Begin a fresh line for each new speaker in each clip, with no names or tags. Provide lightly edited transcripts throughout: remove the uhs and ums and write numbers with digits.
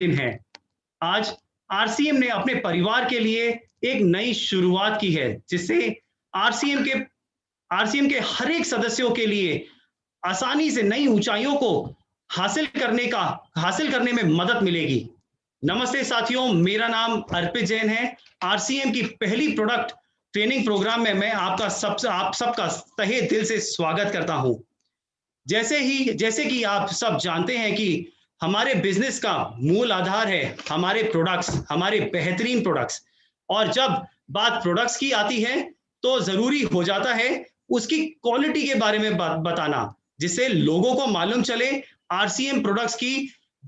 दिन है। आज आरसीएम ने अपने परिवार के लिए एक नई शुरुआत की है, जिससे आरसीएम के आरसीएम के हर एक सदस्यों के लिए आसानी से नई ऊंचाइयों को हासिल करने में मदद मिलेगी। नमस्ते साथियों, मेरा नाम अर्पित जैन है। आरसीएम की पहली प्रोडक्ट ट्रेनिंग प्रोग्राम में मैं आप सबका तहे दिल से स्वागत करता हूं। जैसे कि आप सब जानते हैं कि हमारे बिजनेस का मूल आधार है हमारे प्रोडक्ट्स, हमारे बेहतरीन प्रोडक्ट्स। और जब बात प्रोडक्ट्स की आती है तो जरूरी हो जाता है उसकी क्वालिटी के बारे में बताना, जिससे लोगों को मालूम चले आरसीएम प्रोडक्ट्स की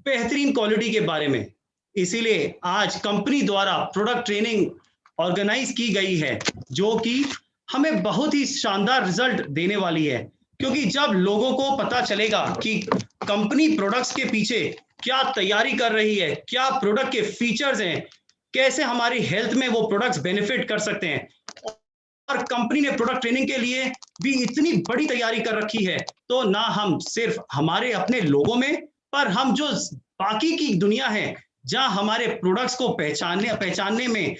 बेहतरीन क्वालिटी के बारे में। इसीलिए आज कंपनी द्वारा प्रोडक्ट ट्रेनिंग ऑर्गेनाइज की गई है, जो कि हमें बहुत ही शानदार रिजल्ट देने वाली है। क्योंकि जब लोगों को पता चलेगा कि कंपनी प्रोडक्ट्स के पीछे क्या तैयारी कर रही है, क्या प्रोडक्ट के फीचर्स हैं, कैसे हमारी हेल्थ में वो प्रोडक्ट्स बेनिफिट कर सकते हैं, और कंपनी ने प्रोडक्ट ट्रेनिंग के लिए भी इतनी बड़ी तैयारी कर रखी है, तो ना हम सिर्फ हमारे अपने लोगों में, पर हम जो बाकी की दुनिया है जहां हमारे प्रोडक्ट्स को पहचानने में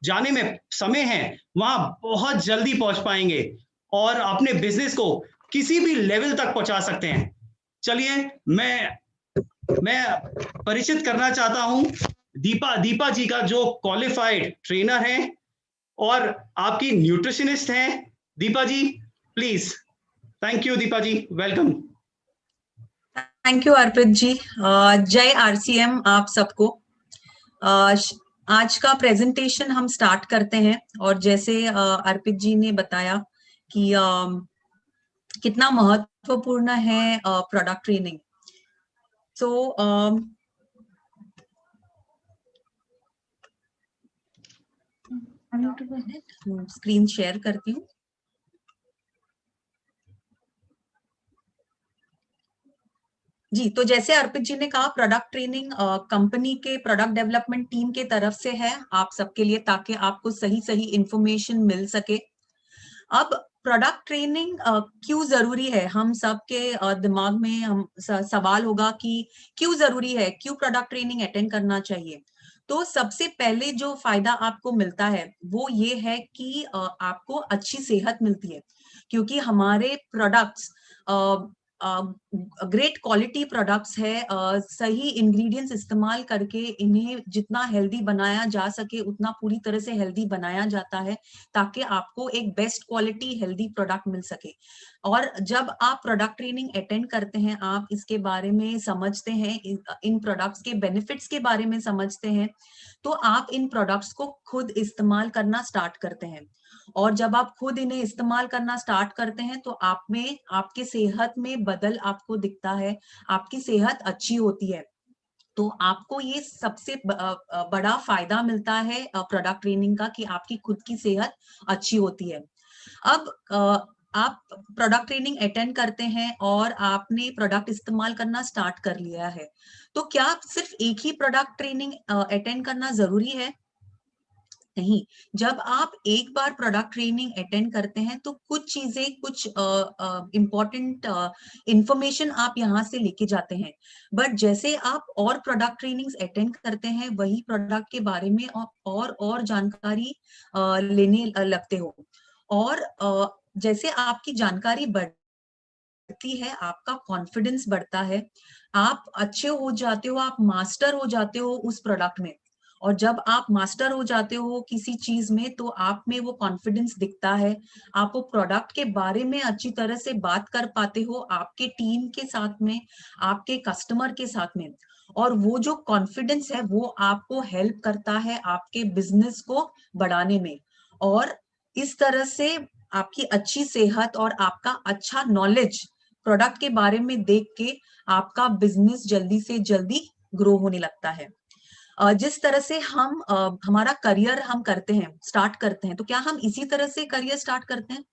जाने में समय है, वहां बहुत जल्दी पहुंच पाएंगे और अपने बिजनेस को किसी भी लेवल तक पहुंचा सकते हैं। चलिए, मैं परिचित करना चाहता हूं दीपा जी का, जो क्वालिफाइड ट्रेनर हैं और आपकी न्यूट्रिशनिस्ट हैं। Deepa ji, please. Thank you Deepa ji, welcome.
Thank you Arpit ji. जय आरसीएम आप सबको। आज का प्रेजेंटेशन हम स्टार्ट करते हैं, और जैसे अर्पित जी ने बताया कि कितना महत्वपूर्ण है प्रोडक्ट ट्रेनिंग। सो स्क्रीन शेयर करती हूँ। जी, तो जैसे अर्पित जी ने कहा, प्रोडक्ट ट्रेनिंग कंपनी के प्रोडक्ट डेवलपमेंट टीम के तरफ से है आप सबके लिए, ताकि आपको सही इंफॉर्मेशन मिल सके। अब प्रोडक्ट ट्रेनिंग क्यों जरूरी है, हम सबके दिमाग में हम सवाल होगा कि क्यों जरूरी है, क्यों प्रोडक्ट ट्रेनिंग अटेंड करना चाहिए। तो सबसे पहले जो फायदा आपको मिलता है वो ये है कि आपको अच्छी सेहत मिलती है, क्योंकि हमारे प्रोडक्ट्स ग्रेट क्वालिटी प्रोडक्ट्स है। सही इंग्रेडिएंट्स इस्तेमाल करके इन्हें जितना हेल्दी बनाया जा सके उतना पूरी तरह से हेल्दी बनाया जाता है, ताकि आपको एक बेस्ट क्वालिटी हेल्दी प्रोडक्ट मिल सके। और जब आप प्रोडक्ट ट्रेनिंग अटेंड करते हैं, आप इसके बारे में समझते हैं, इन प्रोडक्ट्स के बेनिफिट्स के बारे में समझते हैं, तो आप इन प्रोडक्ट्स को खुद इस्तेमाल करना स्टार्ट करते हैं। और जब आप खुद इन्हें इस्तेमाल करना स्टार्ट करते हैं तो आप में, आपके सेहत में बदल आपको दिखता है, आपकी सेहत अच्छी होती है। तो आपको ये सबसे बड़ा फायदा मिलता है प्रोडक्ट ट्रेनिंग का, कि आपकी खुद की सेहत अच्छी होती है। अब आप प्रोडक्ट ट्रेनिंग अटेंड करते हैं और आपने प्रोडक्ट इस्तेमाल करना स्टार्ट कर लिया है, तो क्या सिर्फ एक ही प्रोडक्ट ट्रेनिंग अटेंड करना जरूरी है? नहीं। जब आप एक बार प्रोडक्ट ट्रेनिंग अटेंड करते हैं तो कुछ चीजें, कुछ इंपॉर्टेंट इंफॉर्मेशन आप यहाँ से लेके जाते हैं। बट जैसे आप और प्रोडक्ट ट्रेनिंग्स अटेंड करते हैं, वही प्रोडक्ट के बारे में और जानकारी लेने लगते हो। और जैसे आपकी जानकारी बढ़ती है, आपका कॉन्फिडेंस बढ़ता है, आप अच्छे हो जाते हो, आप मास्टर हो जाते हो उस प्रोडक्ट में। और जब आप मास्टर हो जाते हो किसी चीज में, तो आप में वो कॉन्फिडेंस दिखता है, आप वो प्रोडक्ट के बारे में अच्छी तरह से बात कर पाते हो, आपके टीम के साथ में, आपके कस्टमर के साथ में। और वो जो कॉन्फिडेंस है वो आपको हेल्प करता है आपके बिजनेस को बढ़ाने में। और इस तरह से आपकी अच्छी सेहत और आपका अच्छा नॉलेज प्रोडक्ट के बारे में देख के आपका बिजनेस जल्दी से जल्दी ग्रो होने लगता है। जिस तरह से हम हमारा करियर हम करते हैं, स्टार्ट करते हैं, तो क्या हम इसी तरह से करियर स्टार्ट करते हैं,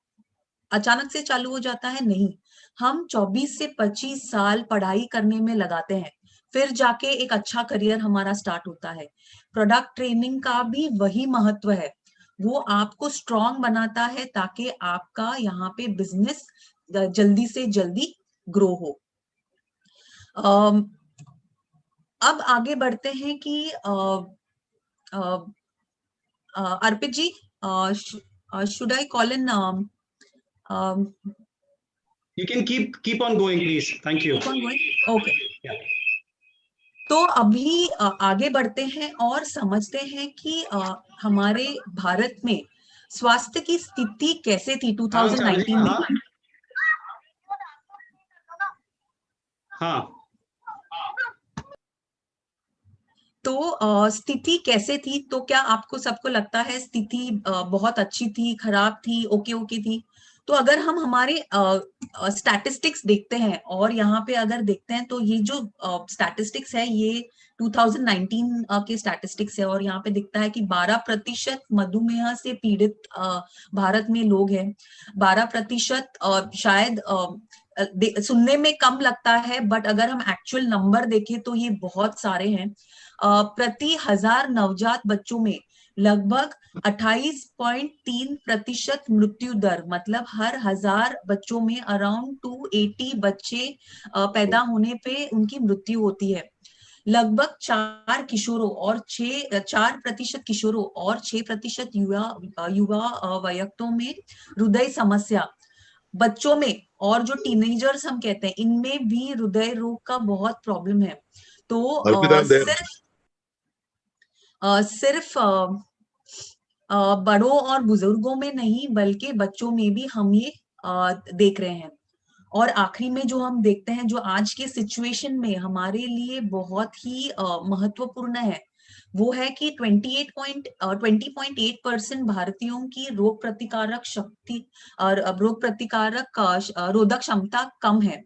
अचानक से चालू हो जाता है? नहीं। हम 24 से 25 साल पढ़ाई करने में लगाते हैं, फिर जाके एक अच्छा करियर हमारा स्टार्ट होता है। प्रोडक्ट ट्रेनिंग का भी वही महत्व है, वो आपको स्ट्रॉन्ग बनाता है ताकि आपका यहाँ पे बिजनेस जल्दी से जल्दी ग्रो हो। अब आगे बढ़ते हैं कि Arpit ji, should I call in?
You can keep on going, please. Thank you.
Okay, तो अभी आगे बढ़ते हैं और समझते हैं कि हमारे भारत में स्वास्थ्य की स्थिति कैसे थी 2019 में।
हाँ,
तो स्थिति कैसे थी? तो क्या आपको सबको लगता है स्थिति बहुत अच्छी थी, खराब थी, ओके ओके थी? तो अगर हम हमारे स्टैटिस्टिक्स देखते हैं और यहाँ पे अगर देखते हैं तो ये जो स्टैटिस्टिक्स है ये 2019 के स्टैटिस्टिक्स है और यहाँ पे दिखता है कि 12% मधुमेह से पीड़ित भारत में लोग हैं। 12% शायद सुनने में कम लगता है, बट अगर हम एक्चुअल नंबर देखें तो ये बहुत सारे हैं। प्रति 1000 नवजात बच्चों में लगभग 28.3% मृत्यु दर, मतलब हर 1000 बच्चों में अराउंड 280 बच्चे पैदा होने पे उनकी मृत्यु होती है। लगभग 4 किशोरों और 4% किशोरों और 6% युवा वयस्कों में हृदय समस्या, बच्चों में और जो टीनेजर्स हम कहते हैं इनमें भी हृदय रोग का बहुत प्रॉब्लम है। तो सिर्फ बड़ों और बुजुर्गों में नहीं बल्कि बच्चों में भी हम ये देख रहे हैं। और आखिरी में जो हम देखते हैं जो आज के सिचुएशन में हमारे लिए बहुत ही महत्वपूर्ण है वो है कि 20.8% भारतीयों की रोग प्रतिकारक शक्ति और रोधक क्षमता कम है।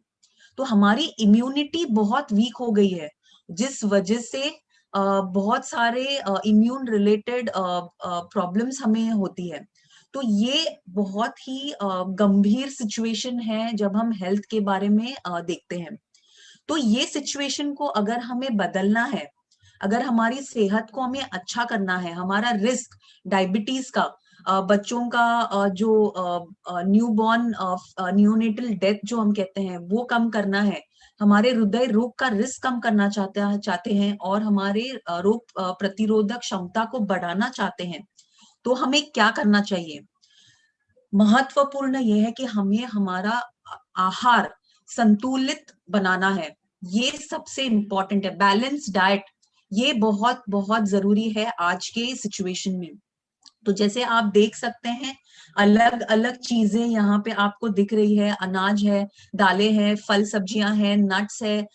तो हमारी इम्यूनिटी बहुत वीक हो गई है जिस वजह से बहुत सारे इम्यून रिलेटेड प्रॉब्लम्स हमें होती है। तो ये बहुत ही गंभीर सिचुएशन है जब हम हेल्थ के बारे में देखते हैं। तो ये सिचुएशन को अगर हमें बदलना है, अगर हमारी सेहत को हमें अच्छा करना है, हमारा रिस्क डायबिटीज का, बच्चों का जो न्यूबॉर्न न्यूनेटल डेथ जो हम कहते हैं वो कम करना है, हमारे हृदय रोग का रिस्क कम करना चाहते हैं और हमारे रोग प्रतिरोधक क्षमता को बढ़ाना चाहते हैं, तो हमें क्या करना चाहिए? महत्वपूर्ण यह है कि हमें हमारा आहार संतुलित बनाना है। ये सबसे इंपॉर्टेंट है। बैलेंस डाइट ये बहुत बहुत जरूरी है आज के सिचुएशन में। तो जैसे आप देख सकते हैं अलग अलग चीजें यहाँ पे आपको दिख रही है, अनाज है, दालें हैं, फल सब्जियां हैं, नट्स है,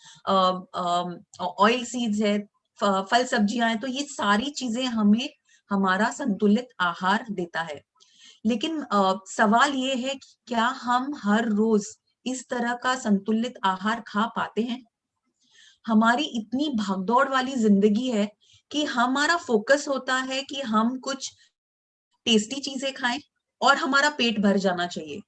ऑयल सीड्स है, फल सब्जियां हैं। तो ये सारी चीजें हमें हमारा संतुलित आहार देता है। लेकिन सवाल ये है कि क्या हम हर रोज इस तरह का संतुलित आहार खा पाते हैं? हमारी इतनी भागदौड़ वाली जिंदगी है कि हमारा फोकस होता है कि हम कुछ टेस्टी चीजें खाएं और हमारा पेट भर जाना चाहिए।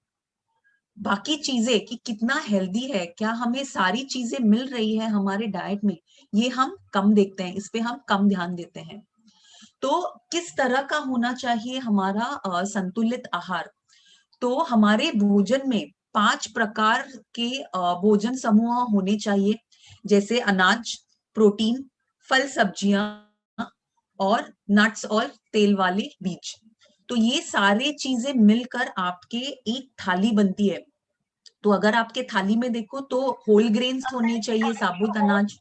बाकी चीजें कि कितना हेल्दी है, क्या हमें सारी चीजें मिल रही है हमारे डाइट में, ये हम कम देखते हैं, इस पे हम कम ध्यान देते हैं। तो किस तरह का होना चाहिए हमारा संतुलित आहार? तो हमारे भोजन में 5 प्रकार के भोजन समूह होने चाहिए, जैसे अनाज, प्रोटीन, फल सब्जियां और नट्स और तेल वाले बीज। तो ये सारे चीजें मिलकर आपके एक थाली बनती है। तो अगर आपके थाली में देखो तो होल ग्रेन्स होने चाहिए, साबुत अनाज,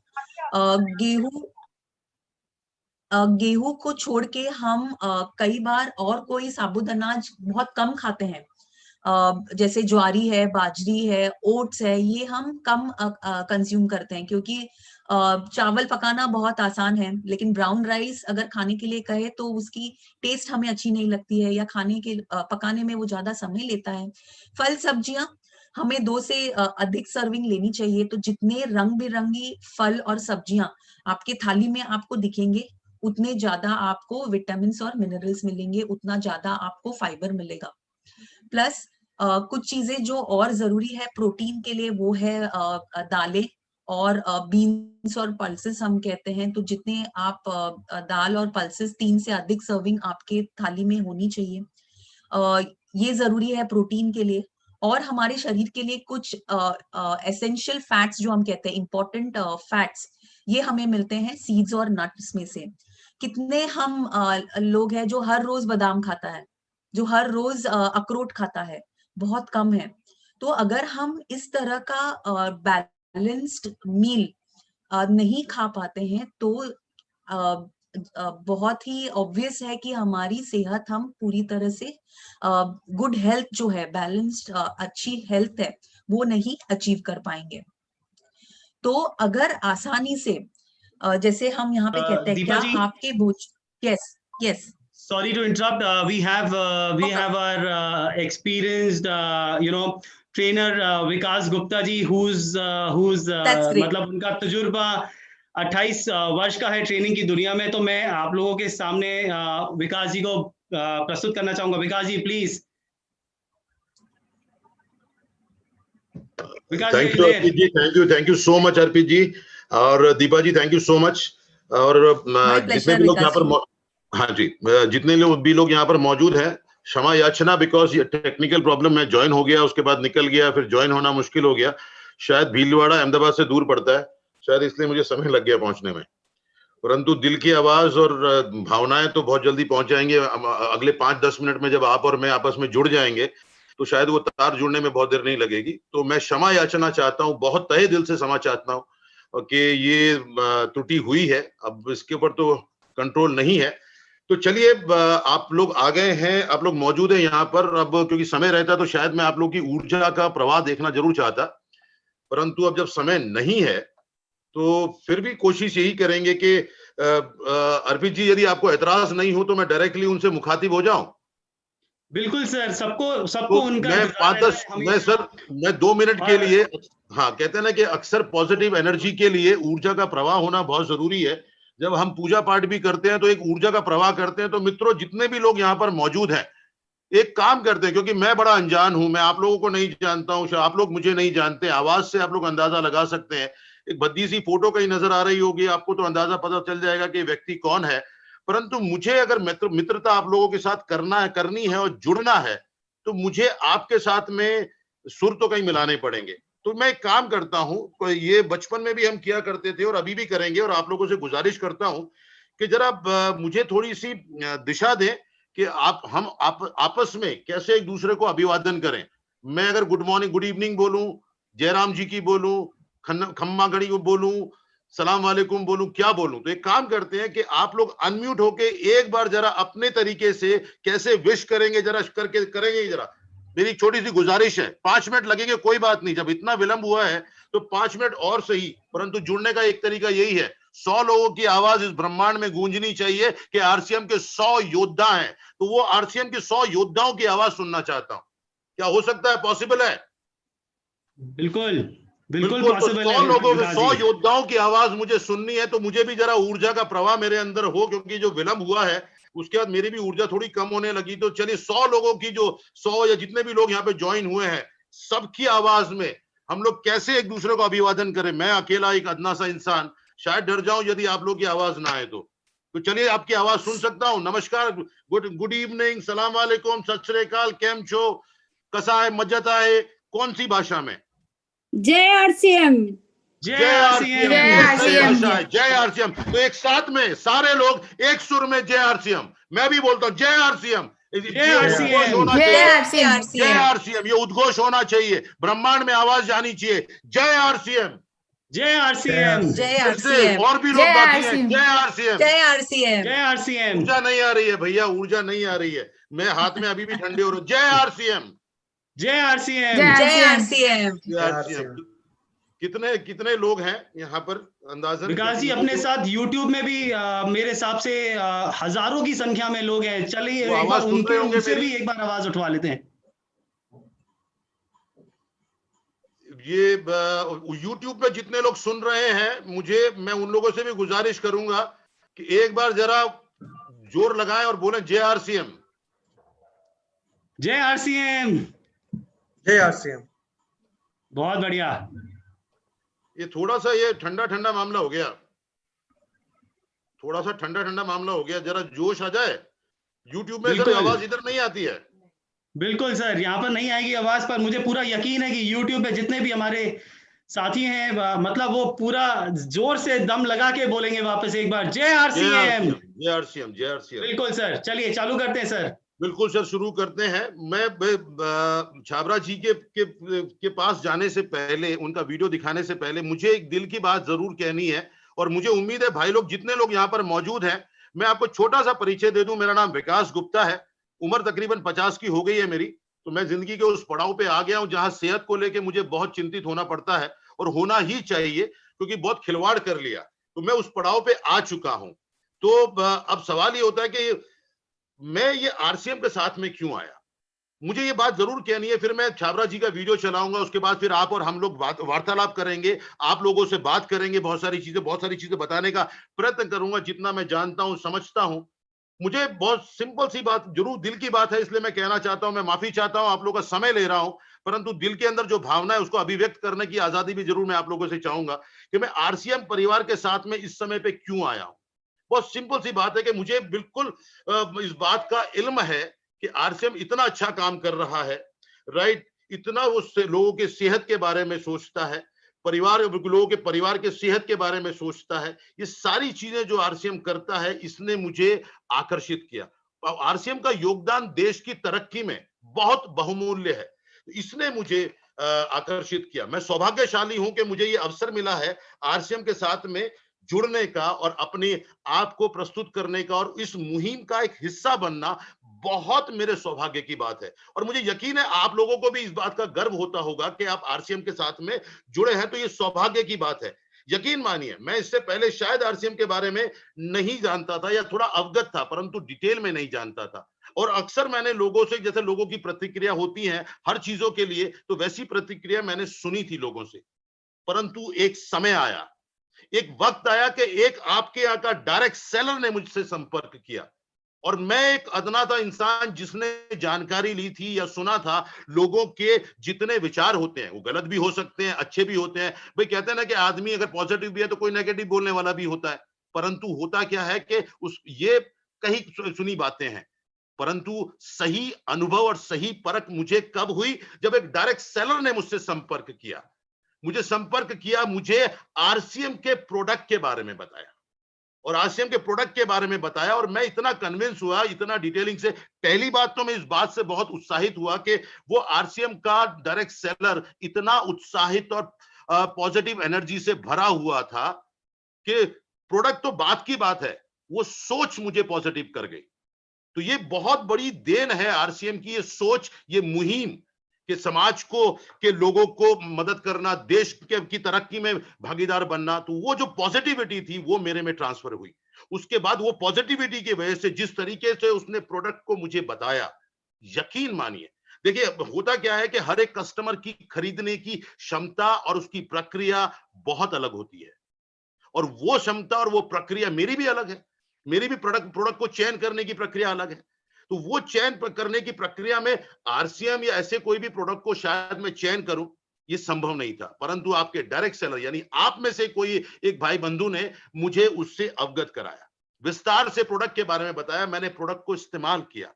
गेहूं गेहूं को छोड़ के हम कई बार और कोई साबुत अनाज बहुत कम खाते हैं, जैसे ज्वारी है, बाजरी है, ओट्स है, ये हम कम कंज्यूम करते हैं क्योंकि चावल पकाना बहुत आसान है। लेकिन ब्राउन राइस अगर खाने के लिए कहे तो उसकी टेस्ट हमें अच्छी नहीं लगती है या खाने के पकाने में वो ज्यादा समय लेता है। फल सब्जियां हमें 2 से अधिक सर्विंग लेनी चाहिए। तो जितने रंग बिरंगी फल और सब्जियां आपके थाली में आपको दिखेंगे उतने ज्यादा आपको विटामिन और मिनरल्स मिलेंगे, उतना ज्यादा आपको फाइबर मिलेगा। प्लस कुछ चीजें जो और जरूरी है प्रोटीन के लिए वो है दालें और बीन्स और पल्सेस हम कहते हैं। तो जितने आप दाल और पल्सेस 3 से अधिक सर्विंग आपके थाली में होनी चाहिए। ये जरूरी है प्रोटीन के लिए। और हमारे शरीर के लिए कुछ एसेंशियल फैट्स जो हम कहते हैं, इंपॉर्टेंट फैट्स, ये हमें मिलते हैं सीड्स और नट्स में से। कितने हम लोग हैं जो हर रोज बादाम खाता है, जो हर रोज अखरोट खाता है? बहुत कम है। तो अगर हम इस तरह का बैलेंस्ड मील नहीं खा पाते हैं तो बहुत ही ऑब्वियस है कि हमारी सेहत, हम पूरी तरह से गुड हेल्थ जो है, बैलेंस्ड अच्छी हेल्थ है, वो नहीं अचीव कर पाएंगे। तो अगर आसानी से जैसे हम यहाँ पे कहते हैं,
दीपा
क्या
जी,
आपके भोज, yes yes,
sorry to interrupt. We have our experienced trainer Vikas Gupta ji, who's
that's great.
मतलब उनका तजुर्बा 28 वर्ष का है ट्रेनिंग की दुनिया में। तो मैं आप लोगों के सामने विकास जी को प्रस्तुत करना चाहूंगा। Vikas ji please. Vikas
thank
ji
you
there?
Arpit ji, thank you so much Arpit ji, और Deepa ji thank you so much. और
माय
जितने
प्लेजर
भी लोग यहाँ
विकास जी।
पर, हाँ जी, जितने भी लोग यहाँ पर मौजूद हैं, क्षमा याचना, बिकॉज ये टेक्निकल प्रॉब्लम में ज्वाइन हो गया, उसके बाद निकल गया, फिर ज्वाइन होना मुश्किल हो गया। शायद भीलवाड़ा अहमदाबाद से दूर पड़ता है, शायद इसलिए मुझे समय लग गया पहुंचने में। परंतु दिल की आवाज और भावनाएं तो बहुत जल्दी पहुंच जाएंगे। अगले 5-10 मिनट में जब आप और मैं आपस में जुड़ जाएंगे तो शायद वो तार जुड़ने में बहुत देर नहीं लगेगी। तो मैं क्षमा याचना चाहता हूँ, बहुत तहे दिल से क्षमा चाहता हूँ कि ये त्रुटि हुई है। अब इसके ऊपर तो कंट्रोल नहीं है। तो चलिए, आप लोग आ गए हैं, आप लोग मौजूद हैं यहाँ पर। अब क्योंकि समय रहता तो शायद मैं आप लोग की ऊर्जा का प्रवाह देखना जरूर चाहता, परंतु अब जब समय नहीं है तो फिर भी कोशिश यही करेंगे कि अर्पित जी, यदि आपको ऐतराज नहीं हो तो मैं डायरेक्टली उनसे मुखातिब हो जाऊं।
बिल्कुल सर, सबको
तो
उनका
मैं
इंतजार रहता है हमेशा।
मैं 2 मिनट के
और
लिए, हाँ, कहते हैं ना कि अक्सर पॉजिटिव एनर्जी के लिए ऊर्जा का प्रवाह होना बहुत जरूरी है। जब हम पूजा पाठ भी करते हैं तो एक ऊर्जा का प्रवाह करते हैं। तो मित्रों, जितने भी लोग यहाँ पर मौजूद हैं, एक काम करते हैं, क्योंकि मैं बड़ा अनजान हूं, मैं आप लोगों को नहीं जानता हूं, आप लोग मुझे नहीं जानते, आवाज से आप लोग अंदाजा लगा सकते हैं। एक भद्दी सी फोटो कहीं नजर आ रही होगी आपको तो अंदाजा पता चल जाएगा कि व्यक्ति कौन है। परंतु मुझे अगर मित्रता आप लोगों के साथ करनी है और जुड़ना है, तो मुझे आपके साथ में सुर तो कहीं मिलाने पड़ेंगे। तो मैं एक काम करता हूं, ये बचपन में भी हम किया करते थे और अभी भी करेंगे, और आप लोगों से गुजारिश करता हूं कि जरा मुझे थोड़ी सी दिशा दें कि हम आपस में कैसे एक दूसरे को अभिवादन करें। मैं अगर गुड मॉर्निंग, गुड इवनिंग बोलूं, जयराम जी की बोलूं, खम्मा घड़ी को बोलूं, सलाम वालेकुम बोलूं, क्या बोलूं? तो एक काम करते हैं कि आप लोग अनम्यूट होके एक बार जरा अपने तरीके से कैसे विश करेंगे, जरा करके करेंगे। जरा मेरी छोटी सी गुजारिश है, 5 मिनट लगेंगे, कोई बात नहीं, जब इतना विलंब हुआ है तो 5 मिनट और सही। परंतु जुड़ने का एक तरीका यही है, 100 लोगों की आवाज इस ब्रह्मांड में गूंजनी चाहिए कि आरसीएम के 100 योद्धा हैं, तो वो आरसीएम के 100 योद्धाओं की आवाज सुनना चाहता हूं। क्या हो सकता है? पॉसिबल है?
बिल्कुल बिल्कुल
तो
पॉसिबल
100
है
लोगों के
विकास
100
जी।
योद्धाओं की आवाज मुझे सुननी है, तो मुझे भी जरा ऊर्जा का प्रवाह मेरे अंदर हो, क्योंकि जो विलंब हुआ है उसके बाद मेरी भी ऊर्जा थोड़ी कम होने लगी। तो चलिए, 100 लोगों की, जो 100 या जितने भी लोग यहाँ पे ज्वाइन हुए हैं, सबकी आवाज में हम लोग कैसे एक दूसरे को अभिवादन करें। मैं अकेला एक अदना सा इंसान शायद डर जाऊं यदि आप लोग की आवाज ना आए तो चलिए, आपकी आवाज सुन सकता हूं। नमस्कार, गुड इवनिंग, सलाम वालेकुम, सत श्री अकाल, केम छो, कसा है, मज्जत है, कौन सी भाषा में?
जय आरसीएम,
जय आरसीएम।
जय आरसीएम। तो एक साथ में सारे लोग एक सुर में जय आरसीएम। मैं भी बोलता हूँ जय आरसीएम।
जय आरसीएम।
होना
जय
चाहिए,
आरसीएम,
जय आरसीएम, ये उद्घोष होना चाहिए, ब्रह्मांड में आवाज जानी चाहिए, जय आरसीएम,
जय आरसीएम।
जय आरसीएम,
और भी लोग
जय
बाकी हैं,
आरसीएम।
जय आरसीएम।
जय आरसीएम।
जय आरसीएम।
ऊर्जा नहीं आ रही है भैया, ऊर्जा नहीं आ रही है, मैं हाथ में अभी भी ठंडे हो रहा हूँ। जय आरसीएम,
जय आरसीएम।
जय आरसीएम।
जय आरसीएम। कितने कितने लोग हैं यहाँ पर अंदाजन?
विकास जी, अपने साथ YouTube में भी मेरे हिसाब से हजारों की संख्या में लोग हैं। चलिए
वो
एक
आवाज
बार
सुन रहे होंगे
उनसे
मेरी?
भी एक बार आवाज उठवा लेते हैं।
ये YouTube पे जितने लोग सुन रहे हैं, मैं उन लोगों से भी गुजारिश करूंगा कि एक बार जरा जोर लगाएं और बोलें जय आरसीएम।
जय आरसीएम।
जय आरसीएम।
बहुत बढ़िया।
ये थोड़ा सा ये ठंडा ठंडा मामला हो गया, थोड़ा सा ठंडा ठंडा मामला हो गया, जरा जोश आ जाए। YouTube में सर आवाज इधर नहीं आती है।
बिल्कुल सर, यहाँ पर नहीं आएगी आवाज, पर मुझे पूरा यकीन है कि YouTube पे जितने भी हमारे साथी हैं, मतलब वो पूरा जोर से दम लगा के बोलेंगे वापस एक बार, जय आरसीएम।
जय आरसीएम, जय आरसीएम।
बिल्कुल सर, चलिए चालू करते हैं सर।
बिल्कुल सर, शुरू करते हैं। मैं छाबरा जी के पास जाने से पहले, उनका वीडियो दिखाने से पहले मुझे एक दिल की बात जरूर कहनी है, और मुझे उम्मीद है भाई लोग जितने लोग यहाँ पर मौजूद हैं, मैं आपको छोटा सा परिचय दे दूं। मेरा नाम विकास गुप्ता है, उम्र तकरीबन 50 की हो गई है मेरी। तो मैं जिंदगी के उस पड़ाव पे आ गया हूं जहां सेहत को लेके मुझे बहुत चिंतित होना पड़ता है, और होना ही चाहिए, क्योंकि बहुत खिलवाड़ कर लिया। तो मैं उस पड़ाव पे आ चुका हूं। तो अब सवाल ये होता है कि मैं ये आरसीएम के साथ में क्यों आया। मुझे ये बात जरूर कहनी है, फिर मैं छाबरा जी का वीडियो चलाऊंगा, उसके बाद फिर आप और हम लोग वार्तालाप करेंगे, आप लोगों से बात करेंगे, बहुत सारी चीजें बताने का प्रयत्न करूंगा जितना मैं जानता हूं, समझता हूं। मुझे बहुत सिंपल सी बात, जरूर दिल की बात है, इसलिए मैं कहना चाहता हूं, मैं माफी चाहता हूं, आप लोगों का समय ले रहा हूं, परंतु दिल के अंदर जो भावना है उसको अभिव्यक्त करने की आजादी भी जरूर मैं आप लोगों से चाहूंगा कि मैं आरसीएम परिवार के साथ में इस समय पे क्यों आया हूं। बहुत सिंपल सी बात है कि मुझे बिल्कुल इस बात का इल्म है कि आरसीएम इतना अच्छा काम कर रहा है, राइट, इतना वो लोगों के सेहत के बारे में सोचता है, लोगों के परिवार के सेहत के बारे में सोचता है। ये सारी चीजें जो आरसीएम करता है, इसने मुझे आकर्षित किया। आरसीएम का योगदान देश की तरक्की में बहुत बहुमूल्य है, इसने मुझे आकर्षित किया। मैं सौभाग्यशाली हूं कि मुझे ये अवसर मिला है आरसीएम के साथ में जुड़ने का और अपने आप को प्रस्तुत करने का, और इस मुहिम का एक हिस्सा बनना बहुत मेरे सौभाग्य की बात है। और मुझे यकीन है आप लोगों को भी इस बात का गर्व होता होगा कि आप आरसीएम के साथ में जुड़े हैं, तो ये सौभाग्य की बात है। यकीन मानिए, मैं इससे पहले शायद आरसीएम के बारे में नहीं जानता था, या थोड़ा अवगत था, परंतु डिटेल में नहीं जानता था। और अक्सर मैंने लोगों से, जैसे लोगों की प्रतिक्रिया होती है हर चीजों के लिए, तो वैसी प्रतिक्रिया मैंने सुनी थी लोगों से। परंतु एक समय आया, एक वक्त आया कि एक आपके यहाँ का डायरेक्ट सेलर ने मुझसे संपर्क किया, और मैं एक अदना इंसान जिसने जानकारी ली थी या सुना था लोगों के जितने विचार होते हैं, वो गलत भी हो सकते हैं, अच्छे भी होते हैं। भाई कहते हैं ना कि आदमी अगर पॉजिटिव भी है तो कोई नेगेटिव बोलने वाला भी होता है, परंतु होता क्या है कि ये कहीं सुनी बातें हैं, परंतु सही अनुभव और सही परख मुझे कब हुई, जब एक डायरेक्ट सेलर ने मुझसे संपर्क किया। मुझे आरसीएम के प्रोडक्ट के बारे में बताया, और आरसीएम के प्रोडक्ट के बारे में बताया, और मैं इतना कन्विंस हुआ, इतना डिटेलिंग से। पहली बात तो मैं इस बात से बहुत उत्साहित हुआ कि वो आरसीएम का डायरेक्ट सेलर इतना उत्साहित और पॉजिटिव एनर्जी से भरा हुआ था कि प्रोडक्ट तो बात की बात है, वो सोच मुझे पॉजिटिव कर गई। तो ये बहुत बड़ी देन है आरसीएम की, ये सोच, ये मुहिम कि समाज को, के लोगों को मदद करना, देश की तरक्की में भागीदार बनना। तो वो जो पॉजिटिविटी थी वो मेरे में ट्रांसफर हुई। उसके बाद वो पॉजिटिविटी की वजह से जिस तरीके से उसने प्रोडक्ट को मुझे बताया, यकीन मानिए, देखिए होता क्या है कि हर एक कस्टमर की खरीदने की क्षमता और उसकी प्रक्रिया बहुत अलग होती है, और वो क्षमता और वो प्रक्रिया मेरी भी अलग है। मेरी भी प्रोडक्ट को चयन करने की प्रक्रिया अलग है। तो वो चयन करने की प्रक्रिया में आरसीएम या ऐसे कोई भी प्रोडक्ट को शायद मैं चयन करूं, ये संभव नहीं था, परंतु आपके डायरेक्ट सेलर यानी आप में से कोई एक भाई बंधु ने मुझे उससे अवगत कराया, विस्तार से प्रोडक्ट के बारे में बताया। मैंने प्रोडक्ट को इस्तेमाल किया,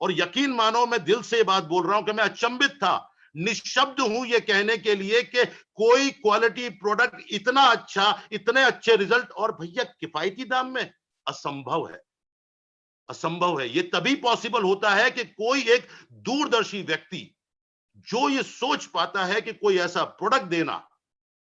और यकीन मानो, मैं दिल से बात बोल रहा हूं कि मैं अचंभित था, निशब्द हूं ये कहने के लिए कि कोई क्वालिटी प्रोडक्ट इतना अच्छा, इतने अच्छे रिजल्ट, और भैया किफायती दाम में, असंभव है। असंभव है। ये तभी पॉसिबल होता है कि कोई एक दूरदर्शी व्यक्ति जो ये सोच पाता है कि कोई ऐसा प्रोडक्ट देना,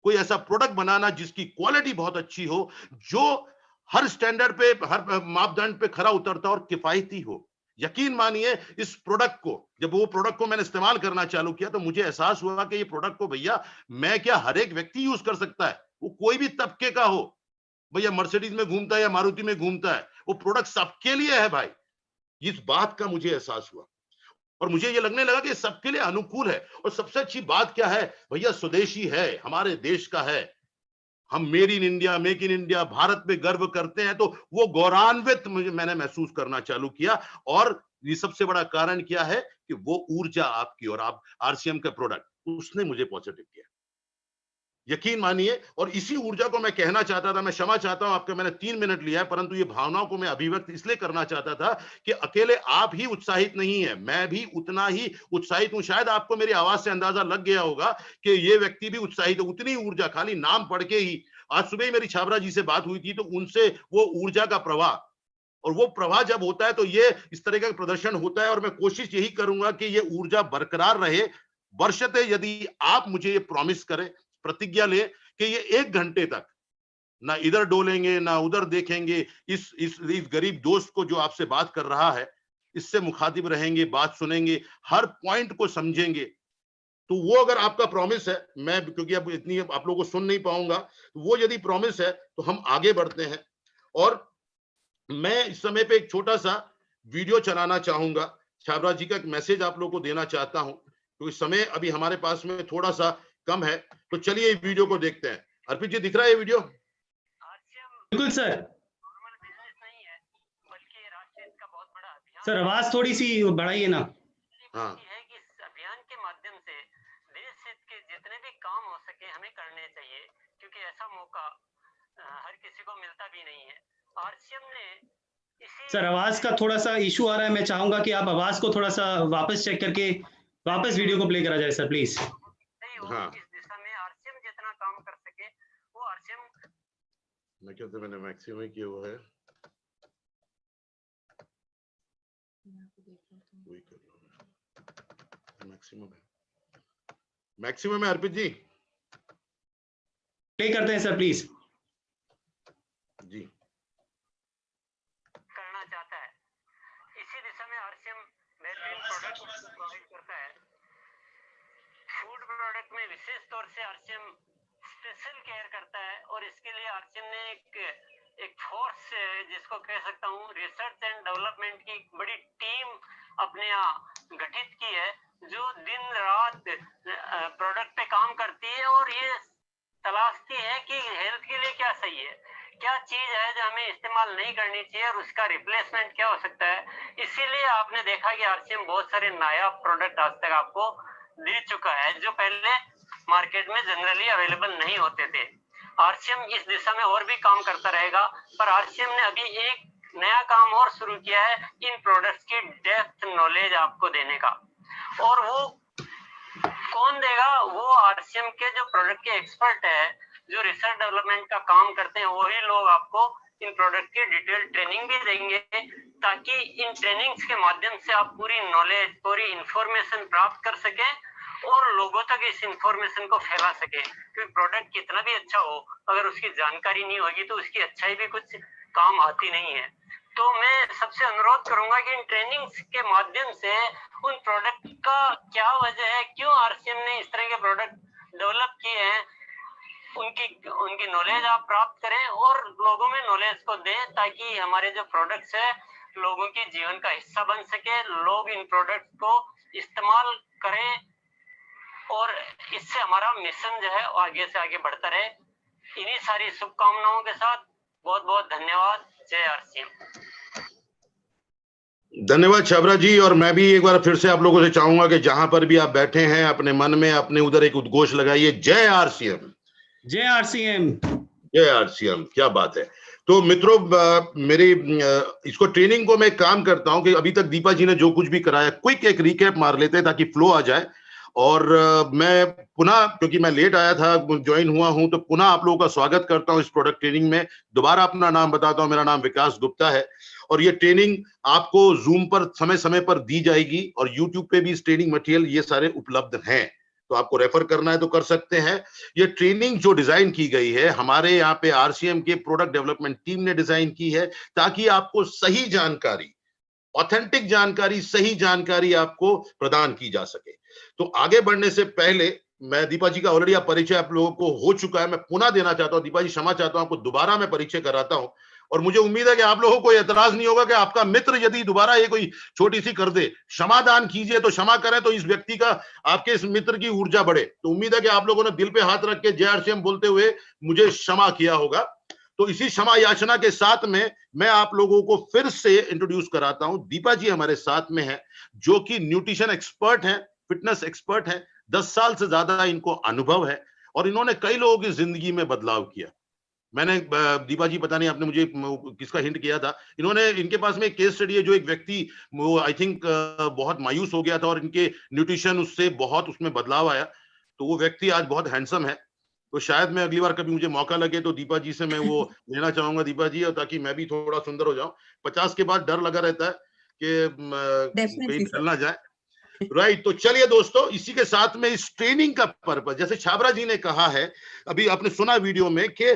कोई ऐसा प्रोडक्ट बनाना जिसकी क्वालिटी बहुत अच्छी हो, जो हर स्टैंडर्ड पे, हर मापदंड पे खरा उतरता और किफायती हो। यकीन मानिए, इस प्रोडक्ट को, जब वो प्रोडक्ट को मैंने इस्तेमाल करना चालू किया, तो मुझे एहसास हुआ कि ये प्रोडक्ट को भैया मैं क्या, हर एक व्यक्ति यूज कर सकता है, वो कोई भी तबके का हो, भैया मर्सिडीज में घूमता है या मारुति में घूमता है, वो प्रोडक्ट सबके लिए है भाई। इस बात का मुझे एहसास हुआ, और मुझे ये लगने लगा कि सबके लिए अनुकूल है। और सबसे अच्छी बात क्या है भैया, स्वदेशी है, हमारे देश का है। हम made in India, make in India, Bharat में गर्व करते हैं, तो वो गौरवान्वित मैंने महसूस करना चालू किया। और ये सबसे बड़ा कारण क्या है कि वो ऊर्जा आपकी और आप आरसीएम का प्रोडक्ट, उसने मुझे पॉजिटिव किया। यकीन मानिए। और इसी ऊर्जा को मैं कहना चाहता था, मैं क्षमा चाहता हूं आपके, मैंने 3 मिनट लिया है, परंतु ये भावनाओं को मैं अभिव्यक्त इसलिए करना चाहता था कि अकेले आप ही उत्साहित नहीं है, मैं भी उतना ही उत्साहित हूं। शायद आपको मेरी आवाज से अंदाजा लग गया होगा कि ये व्यक्ति भी उत्साहित है, उतनी ऊर्जा, खाली नाम पढ़ के ही। आज सुबह ही मेरी छाबरा जी से बात हुई थी, तो उनसे वो ऊर्जा का प्रवाह, और वो प्रवाह जब होता है तो ये इस तरह का प्रदर्शन होता है। और मैं कोशिश यही करूंगा कि ये ऊर्जा बरकरार रहे। वर्षते यदि आप मुझे ये प्रॉमिस करें, प्रतिज्ञा लें कि ये 1 घंटे तक ना इधर डोलेंगे ना उधर देखेंगे, इस गरीब दोस्त को जो आपसे बात कर रहा है, इससे मुखातिब रहेंगे, बात सुनेंगे, हर पॉइंट को समझेंगे। तो वो अगर आपका प्रॉमिस है, मैं क्योंकि अब इतनी आप लोगों को सुन नहीं पाऊंगा, तो वो यदि प्रॉमिस है तो हम आगे बढ़ते हैं। और मैं इस समय पे एक छोटा सा वीडियो चलाना चाहूंगा, छाबरा जी का एक मैसेज आप लोगों को देना चाहता हूं, क्योंकि समय अभी हमारे पास में थोड़ा सा कम है। तो चलिए वीडियो को देखते हैं। अर्पित जी, दिख रहा है ये वीडियो?
बिल्कुल सर। सर आवाज थोड़ी सी बढ़ाइए ना।
हाँ,
अभियान के माध्यम से देश हित के जितने भी काम हो सके हमें करने चाहिए, क्योंकि ऐसा मौका हर किसी को मिलता भी नहीं है। आरसीएम ने
सर आवाज का थोड़ा सा इशू आ रहा है, मैं चाहूंगा कि आप आवाज को थोड़ा सा वापस चेक करके वापस वीडियो को प्ले करा जाए सर, प्लीज।
हाँ,
इस दिशा में आरसीएम जितना काम कर सके वो आरसीएम,
मैं कहते मैंने मैक्सिमम किया हुआ है, वही कर रहा हूं। मैक्सिमम है अर्पित जी,
प्ले करते हैं सर प्लीज
जी।
करना चाहता है। इसी दिशा में आरसीएम बेहतरीन प्रोडक्ट प्रोवाइड करता है। फूड प्रोडक्ट में विशेष तौर से आरसीएम स्पेशल केयर करता है, और इसके लिए आरसीएम ने एक फोर्स, जिसको कह सकता हूँ रिसर्च एंड डेवलपमेंट की बड़ी टीम अपने यहाँ गठित की है, जो दिन रात प्रोडक्ट पे काम करती है और ये तलाशती है कि हेल्थ के लिए क्या सही है, क्या चीज है जो हमें इस्तेमाल नहीं करनी चाहिए और उसका रिप्लेसमेंट क्या हो सकता है। इसीलिए आपने देखा कि आरसीएम बहुत सारे नायाब प्रोडक्ट आज तक आपको दे चुका है, जो पहले मार्केट में जनरली अवेलेबल नहीं होते थे। आरसीएम इस दिशा में और भी काम करता रहेगा, पर आरसीएम ने अभी एक नया काम और शुरू किया है, इन प्रोडक्ट्स की डेप्थ नॉलेज आपको देने का। और वो कौन देगा? वो आरसीएम के जो प्रोडक्ट के एक्सपर्ट है, जो रिसर्च डेवलपमेंट का काम करते हैं, वही लोग आपको इन प्रोडक्ट की डिटेल ट्रेनिंग भी देंगे, ताकि इन ट्रेनिंग्स के माध्यम से आप पूरी नॉलेज, पूरी इंफॉर्मेशन प्राप्त कर सके और लोगों तक इस इंफॉर्मेशन को फैला सके। क्योंकि प्रोडक्ट कितना भी अच्छा हो, अगर उसकी जानकारी नहीं होगी तो उसकी अच्छाई भी कुछ काम आती नहीं है। तो मैं सबसे अनुरोध करूंगा कि इन ट्रेनिंग्स के माध्यम से उन प्रोडक्ट का क्या वजह है, क्यों आरसीएम ने इस तरह के प्रोडक्ट डेवलप किए हैं, उनकी नॉलेज आप प्राप्त करें और लोगों में नॉलेज को दें, ताकि हमारे जो प्रोडक्ट्स है लोगों के जीवन का हिस्सा बन सके, लोग इन प्रोडक्ट्स को इस्तेमाल करें और इससे हमारा मिशन जो है आगे से आगे बढ़ता रहे। इन्हीं सारी शुभकामनाओं के साथ बहुत बहुत धन्यवाद। जय आरसीएम।
धन्यवाद छाबरा जी। और मैं भी एक बार फिर से आप लोगों से चाहूंगा कि जहां पर भी आप बैठे हैं, अपने मन में अपने उधर एक उद्घोष लगाइए, जय आरसीएम,
जय आरसीएम,
जय आरसीएम। क्या बात है। तो मित्रों, मेरी इसको ट्रेनिंग को मैं काम करता हूं कि अभी तक दीपा जी ने जो कुछ भी कराया, क्विक एक रिकैप मार लेते हैं ताकि फ्लो आ जाए। और मैं पुनः, क्योंकि मैं लेट आया था, ज्वाइन हुआ हूं, तो पुनः आप लोगों का स्वागत करता हूं इस प्रोडक्ट ट्रेनिंग में। दोबारा अपना नाम बताता हूं, मेरा नाम विकास गुप्ता है और ये ट्रेनिंग आपको जूम पर समय समय पर दी जाएगी और यूट्यूब पे भी इस ट्रेनिंग मटेरियल ये सारे उपलब्ध हैं, तो आपको रेफर करना है तो कर सकते हैं। ये ट्रेनिंग जो डिजाइन की गई है हमारे यहाँ पे आरसीएम के प्रोडक्ट डेवलपमेंट टीम ने डिजाइन की है, ताकि आपको सही जानकारी, ऑथेंटिक जानकारी, सही जानकारी आपको प्रदान की जा सके। तो आगे बढ़ने से पहले मैं, दीपा जी का ऑलरेडी आप परिचय आप लोगों को हो चुका है, मैं पुनः देना चाहता हूं। दीपा जी क्षमा चाहता हूं, आपको दोबारा मैं परिचय कराता हूं और मुझे उम्मीद है कि आप लोगों को एतराज नहीं होगा कि आपका मित्र यदि दोबारा ये कोई छोटी सी कर दे। क्षमादान कीजिए, तो क्षमा करें तो इस व्यक्ति का, आपके इस मित्र की ऊर्जा बढ़े। तो उम्मीद है कि आप लोगों ने दिल पे हाथ रख के जय आरसीएम बोलते हुए मुझे क्षमा किया होगा। तो इसी क्षमा याचना के साथ में मैं आप लोगों को फिर से इंट्रोड्यूस कराता हूं। दीपा जी हमारे साथ में है, जो कि न्यूट्रिशन एक्सपर्ट हैं, फिटनेस एक्सपर्ट हैं, 10 साल से ज्यादा इनको अनुभव है और इन्होंने कई लोगों की जिंदगी में बदलाव किया। मैंने दीपा जी, पता नहीं आपने मुझे किसका हिंट किया था, इन्होंने, इनके पास में एक केस स्टडी है, जो एक व्यक्ति वो आई थिंक बहुत मायूस हो गया था और इनके न्यूट्रिशन उससे बहुत उसमें बदलाव आया, तो वो व्यक्ति आज बहुत हैंडसम है। तो शायद मैं अगली बार कभी मुझे मौका लगे तो दीपा जी से मैं वो लेना चाहूंगा, दीपा जी, और ताकि मैं भी थोड़ा सुंदर हो जाऊं। 50 के बाद डर लगा रहता है कि कहीं ढल ना जाए। राइट, तो चलिए दोस्तों, इसी के साथ में इस ट्रेनिंग का पर्पस, जैसे छाबरा जी ने कहा है, अभी आपने सुना वीडियो में, कि